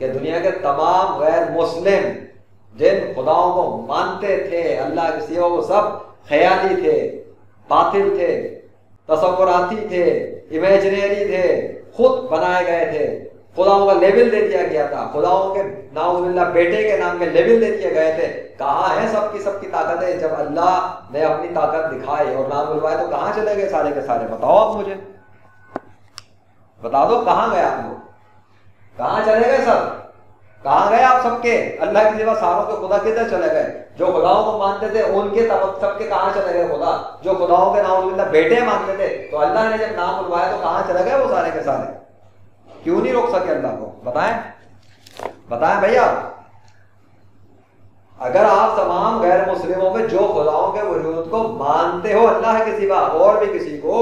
کہ دنیا کے تمام غیر مسلم جن خداؤں کو مانتے تھے اللہ کے سوا، وہ سب خیالی تھے، باطل تھے، تصوراتی تھے، امیجنری تھے، خود بنائے گئے تھے، خداؤں کا لیبل دے دیا گیا تھا، خداؤں کے نعوذ باللہ بیٹے کے نام میں لیبل دے دیے گئے تھے۔ کہاں ہے سب کی طاقتیں؟ جب اللہ نے اپنی طاقت دکھائی اور نام بلوائے تو کہاں چلے گئے سارے کے سارے؟ بتاؤ آپ مجھے، بتا دو کہاں گئے آپ لوگ؟ کہاں چلے گئے سب؟ کہاں گئے آپ سب کے؟ اللہ کے سوا ساروں کے خدا کدھر چلے گئے؟ جو خداؤں کو مانتے تھے ان کے سب کے کہاں چلے گئے خدا؟ جو خداؤں کے نعوذ باللہ بیٹے مانتے تھے تو اللہ نے جب نام بلوایا تو کہاں چلے گئے وہ سارے کے سارے؟ کیوں نہیں روک سکے اللہ کو؟ بتائیں بھیا۔ اگر آپ تمام غیر مسلموں میں جو خداؤں کے وجود کو مانتے ہو اللہ کے سوا اور بھی کسی کو،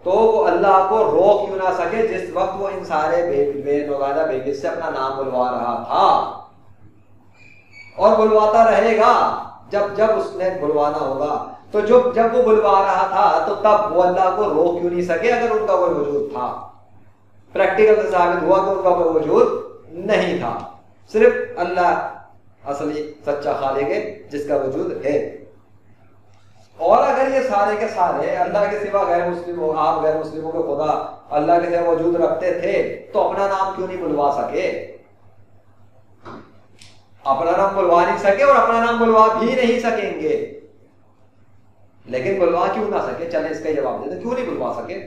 تو وہ اللہ کو روک کیوں نہ سکے جس وقت وہ ان سارے بے نوزائیدہ بیبیز سے اپنا نام بلوا رہا تھا اور بلواتا رہے گا جب اس نے بلوانا ہوگا۔ تو جب وہ بلوا رہا تھا تو تب وہ اللہ کو روک کیوں نہیں سکے اگر ان کا کوئی وجود تھا؟ پریکٹیکل سے ثابت ہوا کہ ان کا کوئی وجود نہیں تھا، صرف اللہ اصلی سچا خالق ہے جس کا وجود ہے۔ اور اگر یہ سارے کے سارے اللہ کے سوا غیر مسلموں، آپ غیر مسلموں کے خدا اللہ کے سوا وجود رکھتے تھے تو اپنا نام کیوں نہیں بلوا سکے؟ اپنا نام بلوا نہیں سکے اور اپنا نام بلوا بھی نہیں سکیں گے، لیکن بلوا کیوں نہ سکے؟ چلے اس کا جواب دے دیں، کیوں نہیں بلوا سکے؟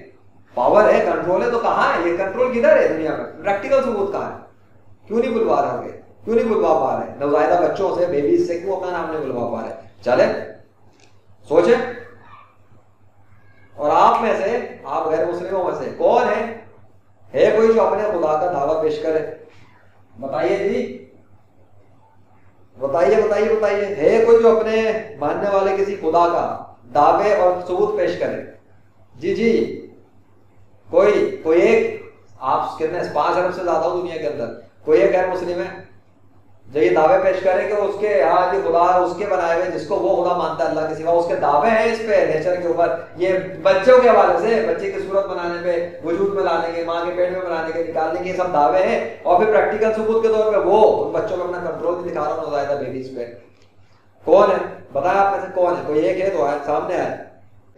پاور ہے، کنٹرول ہے، تو کہاں ہے یہ کنٹرول؟ کدھر ہے دنیا میں؟ پریکٹیکل ثبوت کہاں ہے؟ کیوں نہیں بلوا رہے ہوگے؟ کیوں نہیں بلوا پا رہے؟ نوزائیدہ بچوں سے، بیبیز سے کیوں اپنا نام نہیں بلوا پا رہے؟ چلے سوچیں۔ اور آپ میں سے، آپ غیر مسلموں میں سے کون ہے کوئی جو اپنے خدا کا دعویٰ پیش کرے؟ بتائیے جی، بتائیے ہے کوئی جو اپنے ماننے والے کسی خدا کا دعوے اور ثبوت پیش کرے؟ جی کوئی ایک؟ آپ کتنے 5 ارب سے زیادہ ہو دنیا کے اندر، کوئی ایک غیر مسلم ہے جو یہ دعوے پیش کرے کہ اس کے یہاں یہ خدا اس کے بنائے ہوئے جس کو وہ خدا مانتا ہے اللہ کے سوا، اس کے دعوے ہیں اس پہ نیچر کے اوپر، یہ بچوں کے حوالے سے، بچے کی صورت بنانے پہ، وجود میں لانے کے، ماں کے پیٹ میں بنانے کے، نکالنے کے، یہ سب دعوے ہیں، اور پھر پریکٹیکل ثبوت کے طور پہ وہ ان بچوں پہ اپنا کنٹرول نہیں دکھا رہا نوزائیدہ بیبیز پہ؟ کون ہے؟ بتائیں آپ میں سے کون ہے؟ کوئی ایک ہے تو آئے سامنے آئے۔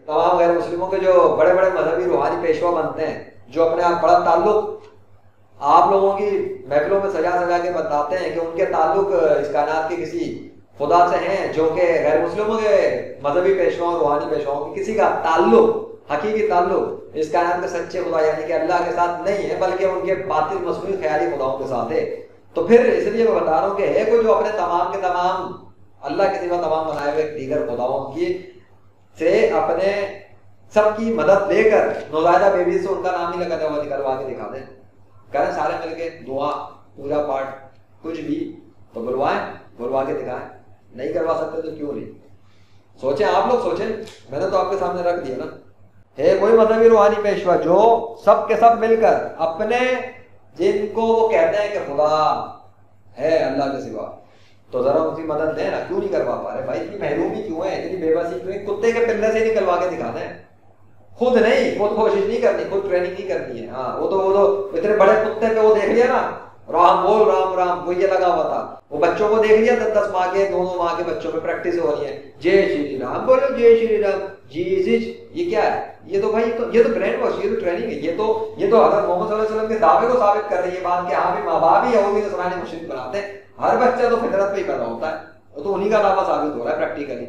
تمام غیر مسلموں کے جو بڑے بڑے مذہبی روحانی پیشوا بنتے ہیں، جو اپنے آپ بڑا تعلق آپ لوگوں کی محفلوں میں سجا کے بتاتے ہیں کہ ان کے تعلق اس کائنات کے کسی خدا سے ہیں، جو کہ غیر مسلموں کے مذہبی پیشواؤں، روحانی پیشواؤں کی کسی کا تعلق، حقیقی تعلق اس کائنات کے سچے خدا یعنی کہ اللہ کے ساتھ نہیں ہے، بلکہ ان کے باطل مصنوعی خیالی خداؤں کے ساتھ ہے۔ تو پھر اس لیے میں بتا رہا ہوں کہ ہے کوئی جو اپنے تمام کے تمام اللہ کے سوا تمام بنائے ہوئے دیگر خداؤں کی سے اپنے سب کی مدد لے کر نوزائیدہ بیبی سے ان کا نام ہی لگانے ہوا نکلوا کے دکھا دیں، کریں سارے مل کے دعا، پوجا پاٹ، کچھ بھی تو بلوا کے دکھائیں۔ نہیں کروا سکتے تو کیوں نہیں؟ سوچیں، آپ لوگ سوچیں، میں نے تو آپ کے سامنے رکھ دیا نا۔ ہے کوئی مذہبی روحانی پیشوا جو سب کے سب مل کر اپنے جن کو وہ کہتے ہیں کہ خدا ہے اللہ کے سوا، تو ذرا ان کی مدد دیں نا، کیوں نہیں کروا پا رہے بھائی؟ اتنی محرومی کیوں ہے، اتنی بے بسی کیوں ہے؟ کتے کے پلے سے نکلوا کے دکھا دیں، خود کوشش نہیں کرنی، خود ٹریننگ نہیں کرنی ہے۔ ہاں وہ تو اتنے بڑے کتے پہ وہ دیکھ لیا نا، رام بول رام وہ یہ لگا ہوا تھا، وہ بچوں کو دیکھ لیا 10 ماہ کے 2 ماہ کے بچوں پہ پریکٹس ہو رہی ہے، جے شری رام بولو، جے شری رام، یہ کیا ہے؟ یہ تو بھائی یہ تو برین واش، یہ تو ٹریننگ ہے، یہ تو حضرت محمد صلی اللہ علیہ وسلم کے دعوے کو ثابت کر رہی ہے بات کہ ہاں بھی ماں باپ ہی یہودی نصرانی مشرک بناتے ہیں، ہر بچہ تو فطرت پہ ہی پیدا ہوتا ہے، وہ تو انہی کا دعویٰ ثابت ہو رہا ہے پریکٹیکلی۔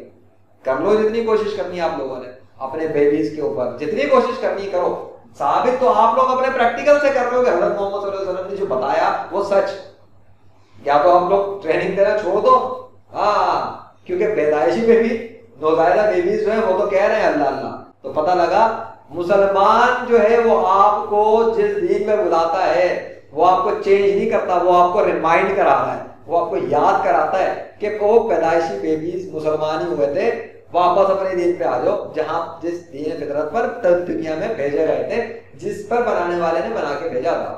کر لو جتنی کوشش کرنی ہے آپ لوگوں نے اپنے بیبیز کے اوپر، جتنی کوشش کرنی کرو، ثابت تو آپ لوگ اپنے پریکٹیکل سے کر لو کہ حضرت محمد صلی اللہ علیہ وسلم نے جو بتایا وہ سچ۔ یا تو آپ لوگ ٹریننگ دینا چھوڑ دو، ہاں، کیونکہ پیدائشی بیبی، نوزائیدہ بیبیز جو ہیں وہ تو کہہ رہے ہیں اللہ اللہ، تو پتہ لگا مسلمان جو ہے وہ آپ کو جس دین میں بلاتا ہے وہ آپ کو چینج نہیں کرتا، وہ آپ کو ریمائنڈ کرا رہا ہے، وہ آپ کو یاد کراتا ہے کہ وہ پیدائشی بیبیز مسلمان ہی ہوئے تھے، واپس اپنے دین پہ آ جاؤ، جہاں جس دین فطرت پر دنیا میں بھیجے گئے تھے، جس پر بنانے والے نے بنا کے بھیجا تھا۔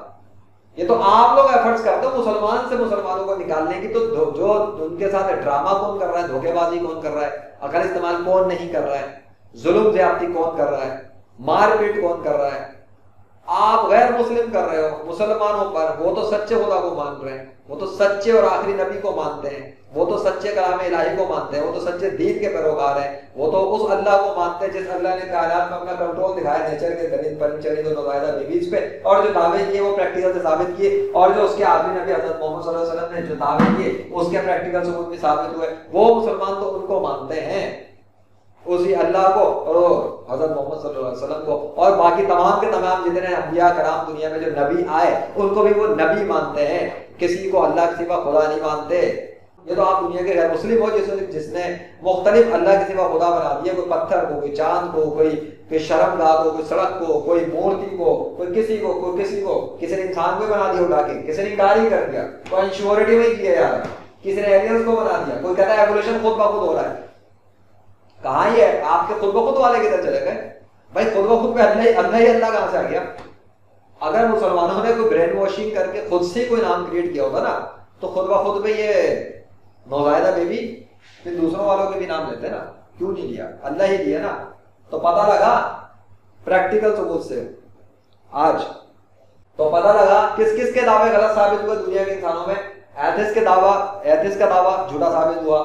یہ تو آپ لوگ ایفرٹس کرتے ہو مسلمان سے مسلمانوں کو نکالنے کی، تو جو ان کے ساتھ ڈرامہ کون کر رہا ہے، دھوکے بازی کون کر رہا ہے، عقل استعمال کون نہیں کر رہا ہے، ظلم زیادتی کون کر رہا ہے، مار پیٹ کون کر رہا ہے، آپ غیر مسلم کر رہے ہو مسلمانوں پر، وہ تو سچے خدا کو مان رہے ہیں، وہ تو سچے اور آخری نبی کو مانتے ہیں، وہ تو سچے کلام الہی کو مانتے ہیں، وہ تو سچے دین کے پیروکار ہیں، وہ تو اس اللہ کو مانتے ہیں جس اللہ نے کائنات میں اپنا کنٹرول دکھایا نیچر کے درند پرند چرند اور نوزائیدہ بیبیز پہ، اور جو دعوے کیے وہ پریکٹیکل سے ثابت کیے، اور جو اس کے آخری نبی حضرت محمد صلی اللہ علیہ وسلم نے جو دعوے کیے اس کے پریکٹیکل ثبوت بھی ثابت ہوئے، وہ مسلمان تو ان کو مانتے ہیں، اسی اللہ کو اور حضرت محمد صلی اللہ علیہ وسلم کو، اور باقی تمام کے تمام جتنے انبیاء کرام دنیا میں جو نبی آئے ان کو بھی وہ نبی مانتے ہیں، کسی کو اللہ کے سوا خدا نہیں مانتے۔ یہ تو آپ دنیا کے غیر مسلم ہو جس نے مختلف اللہ کے سوا خدا بنا دیا، کوئی پتھر کو، کوئی چاند کو، کوئی شرم گاہ کو، کوئی سڑک کو، کوئی مورتی کو، کوئی کسی کو کسی نے انسان کو بنا دیا اٹھا کے، کسی نے انکار ہی کر دیا، کوئی انشورٹی نہیں کیا یار، کسی نے ایلینز کو بنا دیا، کوئی کہتا ہے ایوولوشن خود بخود ہو رہا ہے، کہاں ہی ہے آپ کے خود بخود والے کدھر چلے گئے بھائی؟ خود بخود پہ اللہ ہی اللہ کہاں سے آ گیا؟ اگر مسلمانوں نے کوئی برین واشنگ کر کے خود سے کوئی نام کریٹ کیا ہوتا نا تو خود بخود پہ یہ نوزائیدہ بیبی پھر دوسروں والوں کے بھی نام لیتے نا، کیوں نہیں لیا؟ اللہ ہی لیا نا۔ تو پتہ لگا پریکٹیکل ثبوت سے آج تو پتہ لگا کس کس کے دعوے غلط ثابت ہوئے دنیا کے انسانوں میں۔ ایتھس کا دعویٰ جھوٹا ثابت ہوا،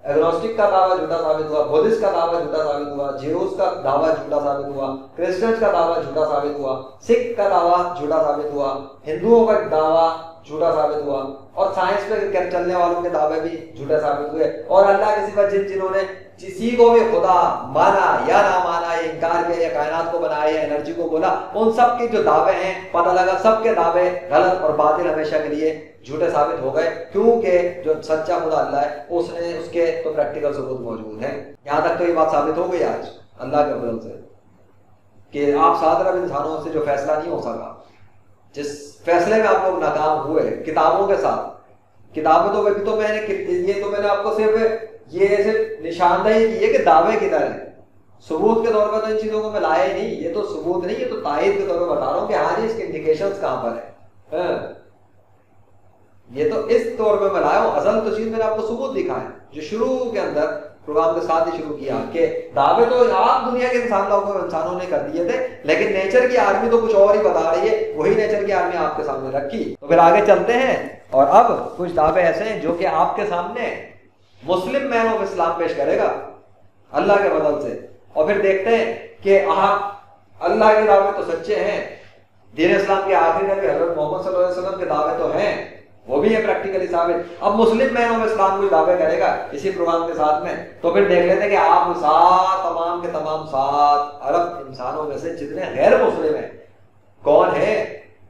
ایگنوسٹک کا دعویٰ جھوٹا ثابت ہوا، بدھسٹ کا دعویٰ جھوٹا ثابت ہوا، جیوز کا دعویٰ جھوٹا ثابت ہوا، کرسچنز کا دعویٰ جھوٹا ثابت ہوا، سکھ کا دعویٰ جھوٹا ثابت ہوا، ہندوؤں کا دعویٰ جھوٹا ثابت ہوا، اور سائنس پہ چلنے والوں کے دعوے بھی جھوٹے ثابت ہوئے، اور اللہ کے سوا جنہوں نے کسی کو بھی خدا مانا یا نہ مانا، یا انکار کیا، یا کائنات کو بنایا، یا انرجی کو بولا، ان سب کے جو دعوے ہیں پتہ لگا سب کے دعوے غلط اور باطل ہمیشہ کے لیے جھوٹے ثابت ہو گئے، کیونکہ جو سچا خدا اللہ ہے اس کے تو پریکٹیکل ثبوت موجود ہیں۔ یہاں تک تو یہ بات ثابت ہو گئی آج اللہ کے فضل سے کہ آپ 7 ارب انسانوں سے جو فیصلہ نہیں ہو سکا، جس فیصلے میں آپ لوگ ناکام ہوئے کتابوں کے ساتھ، کتابیں تو تو میں نے آپ کو صرف یہ صرف نشاندہی کی ہے کہ دعوے کدھر ہیں، ثبوت کے طور پر تو ان چیزوں کو میں لایا ہی نہیں، یہ تو ثبوت نہیں، یہ تو تائید کے طور پر بتا رہا ہوں کہ ہاں جی اس کے انڈیکیشنز کہاں پر ہیں، یہ تو اس طور پہ میں لایا ہوں۔ اصل تو چیز میں نے آپ کو ثبوت دکھایا جو شروع کے اندر پروگرام کے ساتھ ہی شروع کیا کہ دعوے تو آپ دنیا کے انسانوں نے کر دیے تھے، لیکن نیچر کی آرمی تو کچھ اور ہی بتا رہی ہے، وہی نیچر کی آرمی آپ کے سامنے رکھی۔ تو پھر آگے چلتے ہیں، اور اب کچھ دعوے ایسے ہیں جو کہ آپ کے سامنے مسلم مین آف اسلام پیش کرے گا اللہ کے فضل سے، اور پھر دیکھتے ہیں کہ آپ اللہ کے دعوے تو سچے ہیں، دین اسلام کے آخری نبی حضرت محمد صلی اللہ علیہ وسلم کے دعوے تو ہیں، وہ بھی ہے پریکٹیکلی ثابت۔ اب مسلم مین آف اسلام کوئی دعوے کرے گا اسی پروگرام کے ساتھ میں، تو پھر دیکھ لیتے ہیں کہ آپ تمام کے تمام 7 ارب انسانوں میں سے جتنے غیر مسلم ہیں کون ہے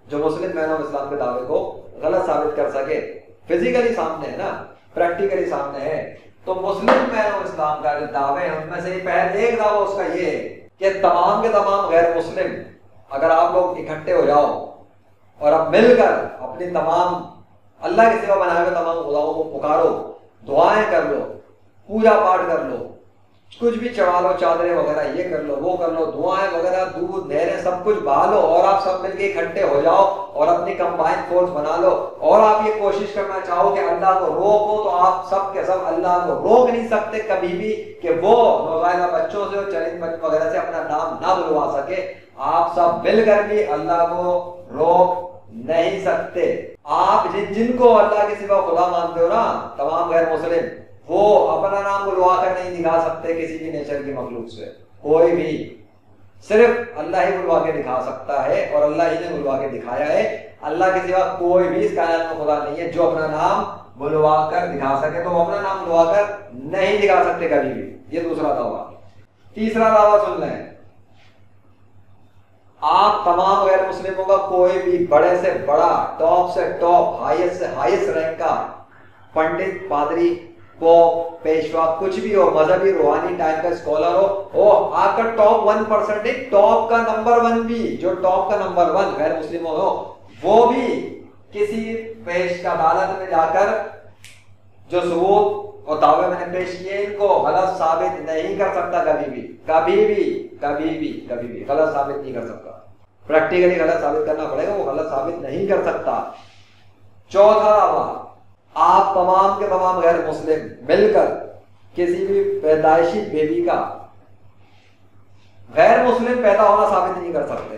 جو مسلم مین آف اسلام کے دعوے کو غلط ثابت کر سکے۔ فزیکلی سامنے ہے نا، پریکٹیکلی سامنے ہے۔ تو مسلم مین آف اسلام کا جو دعوے ہیں ان میں سے پہلے ایک دعویٰ اس کا یہ ہے کہ تمام کے تمام غیر مسلم اگر آپ لوگ اکٹھے ہو جاؤ اور اب مل کر اپنی تمام اللہ کے سوا بنائے ہوئے تمام خداؤں کو پکارو، دعائیں کر لو، پوجا پاٹ کر لو، کچھ بھی چڑھا لو، چادریں وغیرہ یہ کر لو وہ کر لو، دعائیں وغیرہ دودھ نہریں سب کچھ بہا لو، اور آپ سب مل کے اکٹھے ہو جاؤ اور اپنی کمبائن فورس بنا لو، اور آپ یہ کوشش کرنا چاہو کہ اللہ کو روکو، تو آپ سب کے سب اللہ کو روک نہیں سکتے کبھی بھی کہ وہ نوزائیدہ بچوں سے اور چرند بچوں وغیرہ سے اپنا نام نہ بلوا سکے۔ آپ سب مل کر بھی اللہ کو روک نہیں سکتے۔ آپ جن کو اللہ کے سوا خدا مانتے ہو نا، تمام غیر مسلم، وہ اپنا نام بلوا کر نہیں دکھا سکتے کسی بھی نیچر کی مخلوق سے، کوئی بھی، صرف اللہ ہی بلوا کے دکھا سکتا ہے، اور اللہ ہی نے بلوا کے دکھایا ہے۔ اللہ کے سوا کوئی بھی اس کائنات میں خدا نہیں ہے جو اپنا نام بلوا کر دکھا سکے، تو وہ اپنا نام بلوا کر نہیں دکھا سکتے کبھی بھی۔ یہ دوسرا دعویٰ۔ تیسرا دعویٰ سن لیں، آپ تمام غیر مسلموں کا کوئی بھی بڑے سے بڑا، ٹاپ سے ٹاپ، ہائیسٹ سے ہائیسٹ رینک کا پنڈت، پادری، پوپ، پیشوا، کچھ بھی ہو، مذہبی روحانی ٹائپ کا اسکالر ہو، آپ کا ٹاپ 1% نہیں، ٹاپ کا نمبر 1 بھی، جو ٹاپ کا نمبر 1 غیر مسلموں ہو، وہ بھی کسی پیش عدالت میں جا کر جو ثبوت اور دعوے میں نے پیش کیے ان کو غلط ثابت نہیں کر سکتا کبھی بھی، کبھی بھی، کبھی بھی، کبھی بھی غلط ثابت نہیں کر سکتا۔ پریکٹیکلی غلط ثابت کرنا پڑے گا، وہ غلط ثابت نہیں کر سکتا۔ چوتھا دعویٰ، آپ تمام کے تمام غیر مسلم مل کر کسی بھی پیدائشی بیبی کا غیر مسلم پیدا ہونا ثابت نہیں کر سکتے۔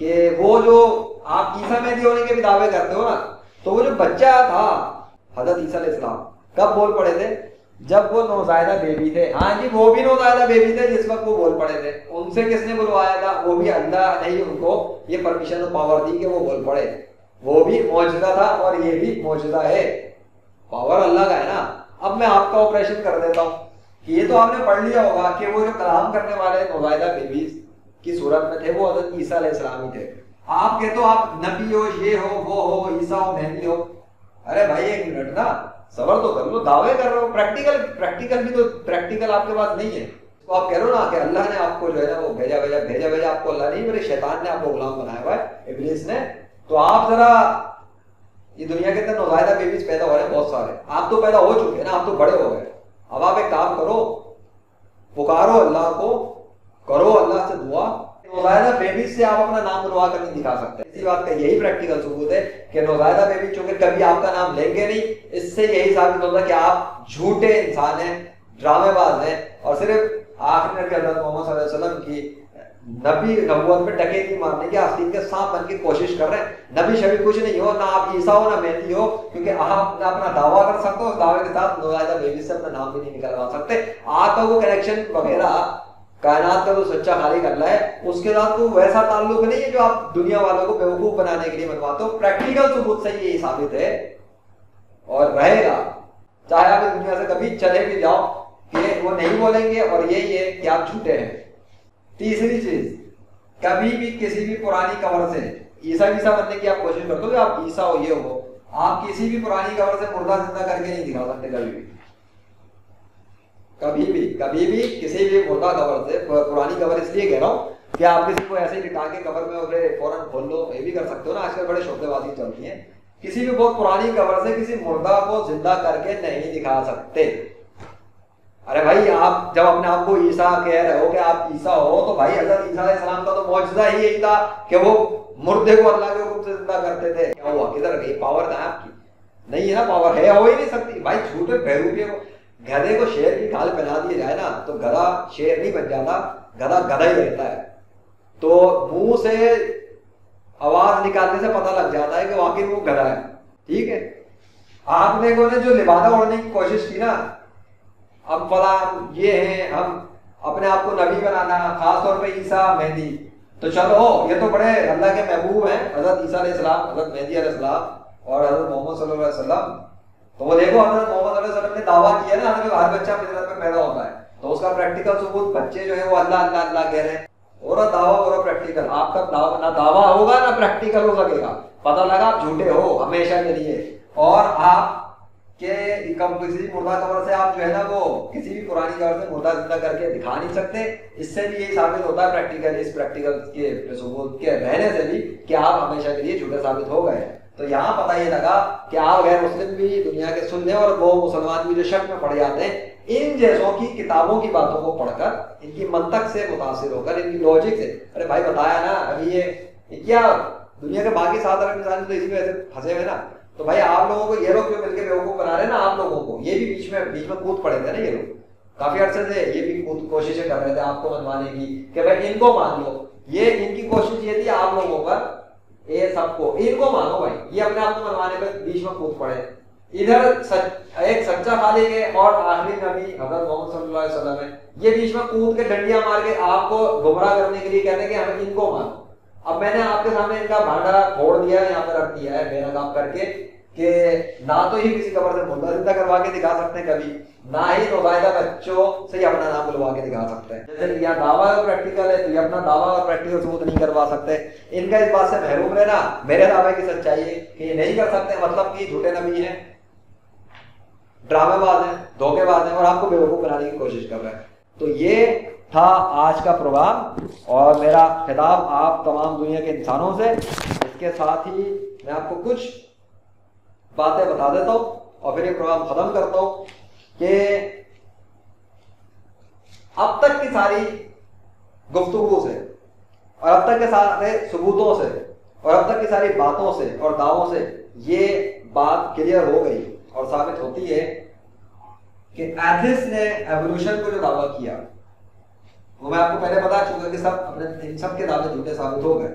کہ وہ جو آپ عیسیٰ مہدی ہونے کے بھی دعوے کرتے ہو نا، تو وہ جو بچہ تھا حضرت عیسیٰ علیہ السلام کب بول پڑے تھے؟ جب وہ نوزائیدہ بیبی تھے. ہاں جی وہ بھی نوزائیدہ بیبی تھے جس وقت وہ بول پڑے تھے. ان سے کس نے بلوایا تھا؟ وہ بھی اللہ نے ہی ان کو یہ پرمیشن اور پاور دی کہ وہ بول پڑے. وہ بھی معجزہ تھا اور یہ بھی معجزہ ہے. پاور اللہ کا ہے نا. اب میں آپ کا آپریشن کر دیتا ہوں کہ یہ تو آپ نے پڑھ لیا ہوگا کہ وہ جو کلام کرنے والے نوزائیدہ بیبیز کی صورت میں تھے وہ حضرت عیسیٰ علیہ السلام ہی تھے. آپ کہتے ہو آپ نبی ہو، یہ ہو وہ ہو، عیسیٰ ہو مہدی ہو. ارے بھائی ایک منٹ نا صبر تو کر لو. دعوے کر رہے ہو پریکٹیکل بھی تو پریکٹیکل آپ کے پاس نہیں ہے. تو آپ کہہ رہے ہو نا کہ اللہ نے آپ کو جو ہے نا وہ بھیجا آپ کو اللہ نہیں، میرے شیطان نے آپ کو غلام بنایا ہوا ہے، ابلیس نے. تو آپ ذرا یہ دنیا کے اندر نوزائیدہ بیبیز پیدا ہو رہے ہیں بہت سارے. آپ تو پیدا ہو چکے ہیں نا، آپ تو بڑے ہو گئے. اب آپ ایک کام کرو، پکارو اللہ کو، کرو اللہ سے دعا. نوزائیدہ بیبی سے آپ اپنا نام بلوا کر نہیں دکھا سکتے. اسی بات کا یہی پریکٹیکل ثبوت ہے کہ نوزائیدہ بیبی چونکہ کبھی آپ کا نام لیں گے نہیں. اس سے یہی ثابت ہوتا ہے کہ آپ جھوٹے انسان ہیں، ڈرامے باز ہیں، اور صرف آخر میں حضرت محمد صلی اللہ علیہ وسلم کی نبی نبوت میں ڈکیتی مارنے کی آستین کے سانپ بن کی کوشش کر رہے ہیں. نبی شبی کچھ نہیں ہو، نہ آپ عیسیٰ ہو نہ مہدی ہو، کیونکہ آپ نہ اپنا دعویٰ کر سکتے ہو، اس دعوے کے ساتھ نوزائیدہ بیبی سے اپنا نام بھی نہیں نکلوا سکتے. آپ کا وہ کنیکشن وغیرہ کائنات کا جو سچا خالق اللہ ہے اس کے ساتھ کوئی ویسا تعلق نہیں ہے جو آپ دنیا والوں کو بیوقوف بنانے کے لیے بنواتے ہو. پریکٹیکل ثبوت سے یہ ثابت ہے اور رہے گا، چاہے آپ اس دنیا سے کبھی چلے بھی جاؤ کہ وہ نہیں بولیں گے. اور یہی ہے کہ آپ جھوٹے ہیں. تیسری چیز، کبھی بھی کسی بھی پرانی قبر سے عیسیٰ بننے کی آپ کوشش کرتے ہو کہ آپ عیسیٰ ہو یہ ہو، آپ کسی بھی پرانی قبر سے مردہ زندہ کر کے نہیں دکھا سکتے. کبھی بھی کسی بھی مردہ قبر سے. پرانی قبر اس لیے کہہ رہا ہوں کہ آپ کسی کو ایسے ہی لٹا کے قبر میں فوراً کھول لو، یہ بھی کر سکتے ہو نا. آج کل بڑے شعبے بازی چلتی ہیں. کسی بھی بہت پرانی قبر سے کسی مردہ کو زندہ کر کے نہیں دکھا سکتے. ارے بھائی آپ جب اپنے آپ کو عیسیٰ کہہ رہے ہو کہ آپ عیسیٰ ہو، تو بھائی حضرت عیسیٰ علیہ السلام کا تو معجزہ ہی یہی تھا کہ وہ مردے کو اللہ کے حکم سے زندہ کرتے تھے. کیا ہوا؟ کدھر گئی پاور؟ کہاں آپ کی نہیں ہے نا پاور؟ ہے ہو ہی نہیں سکتی بھائی. جھوٹے بہروپے کو گدھے کو شیر کی کھال پہنا دی جائے نا تو گدھا شیر نہیں بن جاتا، گدھا ہی رہتا ہے. تو منہ سے آواز نکالنے سے پتہ لگ جاتا ہے کہ واقعی وہ گدھا ہے. ٹھیک ہے. آپ نے جو لبادہ اڑنے کی کوشش کی نا، اب پتا یہ ہیں ہم اپنے آپ کو نبی بنانا، خاص طور پہ عیسیٰ مہدی. تو چلو یہ تو بڑے اللہ کے محبوب ہیں حضرت عیسیٰ علیہ السلام، حضرت مہدی علیہ السلام اور حضرت محمد صلی اللہ علیہ وسلم. تو وہ دیکھو حضرت محمد صلی اللہ علیہ وسلم نے دعویٰ کیا نا ہر بچہ فطرت میں پیدا ہوتا ہے. تو اس کا پریکٹیکل ثبوت بچے جو ہے وہ اللہ اللہ اللہ کہہ رہے ہیں. اور دعویٰ اور پریکٹیکل، آپ کا نہ دعویٰ ہوگا نہ پریکٹیکل ہو سکے گا. پتہ لگا آپ جھوٹے ہو ہمیشہ کے لیے. اور آپ کہ کسی مردہ قبر سے آپ جو ہے نا وہ کسی بھی پرانی قبر سے مردہ زندہ کر کے دکھا نہیں سکتے. اس سے بھی یہی ثابت ہوتا ہے پریکٹیکل، اس پریکٹیکل کے ثبوت کے رہنے سے بھی کہ آپ ہمیشہ کے لیے جھوٹے ثابت ہو گئے. تو یہاں پتہ یہ لگا کہ آپ غیر مسلم بھی دنیا کے سن لیں اور وہ مسلمان بھی جو شک میں پڑ جاتے ہیں ان جیسوں کی کتابوں کی باتوں کو پڑھ کر، ان کی منطق سے متاثر ہو کر، ان کی لاجک سے. ارے بھائی بتایا نا ابھی یہ کیا دنیا کے باقی 7 ارب انسان تو اسی میں ایسے پھنسے ہوئے نا. تو بھائی آپ لوگوں کو یہ لوگ جو مل کے بیوقوف بنا رہے ہیں نا، آپ لوگوں کو یہ بھی بیچ میں کود پڑے تھے نا. یہ لوگ کافی عرصے سے یہ بھی کوششیں کر رہے تھے آپ کو منوانے کی کہ بھائی ان کو مان لو. یہ ان کی کوشش یہ تھی آپ لوگوں پر، یہ سب کو ان کو مانو بھائی. یہ اپنے آپ کو منوانے پہ بیچ میں کود پڑے. ادھر ایک سچا خالق ہے اور آخری نبی حضرت محمد صلی اللہ علیہ وسلم ہے. یہ بیچ میں کود کے ڈنڈیاں مار کے آپ کو گمراہ کرنے کے لیے کہتے ہیں کہ ہمیں ان کو مانو. اب میں نے آپ کے سامنے ان کا بھانڈارا کھوڑ دیا ہے، یہاں پہ رکھ دیا ہے بے نقاب کر کے کہ نہ تو ہی کسی قبر سے مردہ زندہ کروا کے دکھا سکتے ہیں کبھی، نہ ہی نوزائیدہ بچوں سے ہی اپنا نام بلوا کے دکھا سکتے ہیں. جیسے یہ دعویٰ اور پریکٹیکل ہے تو یہ اپنا دعویٰ اور پریکٹیکل ثبوت نہیں کروا سکتے. ان کا اس بات سے محروم رہنا میرے دعوے کی سچائی ہے کہ یہ نہیں کر سکتے. مطلب کہ جھوٹے نبی ہیں، ڈرامے باز ہیں، دھوکے باز ہیں اور آپ کو بیوقوف بنانے کی کوشش کر رہے ہیں. تو یہ تھا آج کا پروگرام اور میرا خطاب آپ تمام دنیا کے انسانوں سے. اس کے ساتھ ہی میں آپ کو کچھ باتیں بتا دیتا ہوں اور پھر یہ پروگرام ختم کرتا ہوں کہ اب تک کی ساری گفتگو سے اور اب تک کے سارے ثبوتوں سے اور اب تک کی ساری باتوں سے اور دعووں سے یہ بات کلیئر ہو گئی اور ثابت ہوتی ہے کہ ایتھسٹ نے ایوولوشن کو جو دعویٰ کیا وہ میں آپ کو پہلے بتا چکا کہ سب اپنے ان سب کے دعوے جھوٹے ثابت ہو گئے.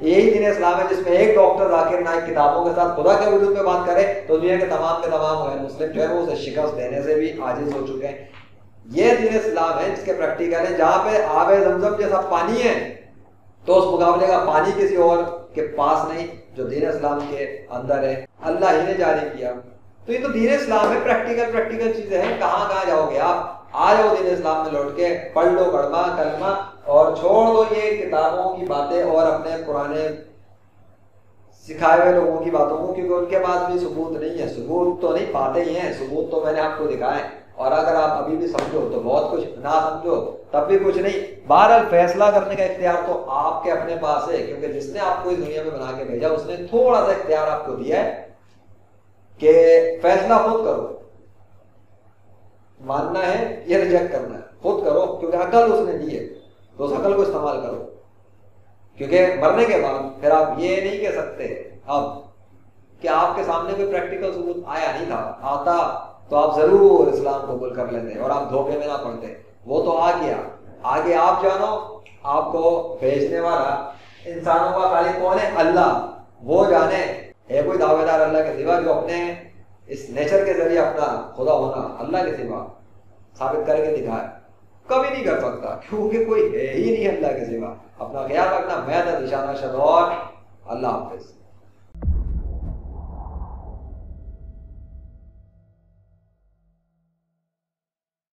یہی دین اسلام ہے جس میں ایک ڈاکٹر ذاکر نائک کتابوں کے ساتھ خدا کے وجود پہ بات کرے تو دنیا کے تمام غیر مسلم جو ہے وہ اسے شکست دینے سے بھی عاجز ہو چکے ہیں. یہ دین اسلام ہے جس کے پریکٹیکل ہیں, جہاں پہ آب زمزم جیسا پانی ہے تو اس مقابلے کا پانی کسی اور کے پاس نہیں جو دین اسلام کے اندر ہے, اللہ ہی نے جاری کیا. تو یہ تو دین اسلام ہے, پریکٹیکل چیزیں ہیں. کہاں کہاں جاؤ گے آپ؟ آ جاؤ دین اسلام میں لوٹ کے, پڑھ لو کلمہ اور چھوڑ دو یہ کتابوں کی باتیں اور اپنے پرانے سکھائے ہوئے لوگوں کی باتوں کو, کیونکہ ان کے پاس بھی ثبوت نہیں ہے. ثبوت تو نہیں پاتے ہی ہیں, ثبوت تو میں نے آپ کو دکھائے, اور اگر آپ ابھی بھی سمجھو تو بہت کچھ, نہ سمجھو تب بھی کچھ نہیں. بہرحال فیصلہ کرنے کا اختیار تو آپ کے اپنے پاس ہے, کیونکہ جس نے آپ کو اس دنیا میں بنا کے بھیجا اس نے تھوڑا سا اختیار آپ کو دیا ہے کہ فیصلہ خود کرو, ماننا ہے یا ریجیکٹ کرنا ہے خود کرو, کیونکہ عقل اس نے دی ہے تو اس عقل کو استعمال کرو. کیونکہ مرنے کے بعد پھر آپ یہ نہیں کہہ سکتے اب کہ آپ کے سامنے کوئی پریکٹیکل ثبوت آیا نہیں تھا, آتا تو آپ ضرور اسلام قبول کر لیتے اور آپ دھوکے میں نہ پڑتے. وہ تو آ گیا, آگے آپ جانو آپ کو بھیجنے والا انسانوں کا خالق کون ہے, اللہ. وہ جانے ہے کوئی دعوے دار اللہ کے سوا جو اپنے اس نیچر کے ذریعے اپنا خدا ہونا اللہ کے سوا ثابت کر کے دکھائے؟ کبھی نہیں کر سکتا, کیونکہ کوئی ہے ہی نہیں اللہ کے سوا. اپنا خیال رکھنا. میں تھا ذیشان ارشد اور اللہ حافظ.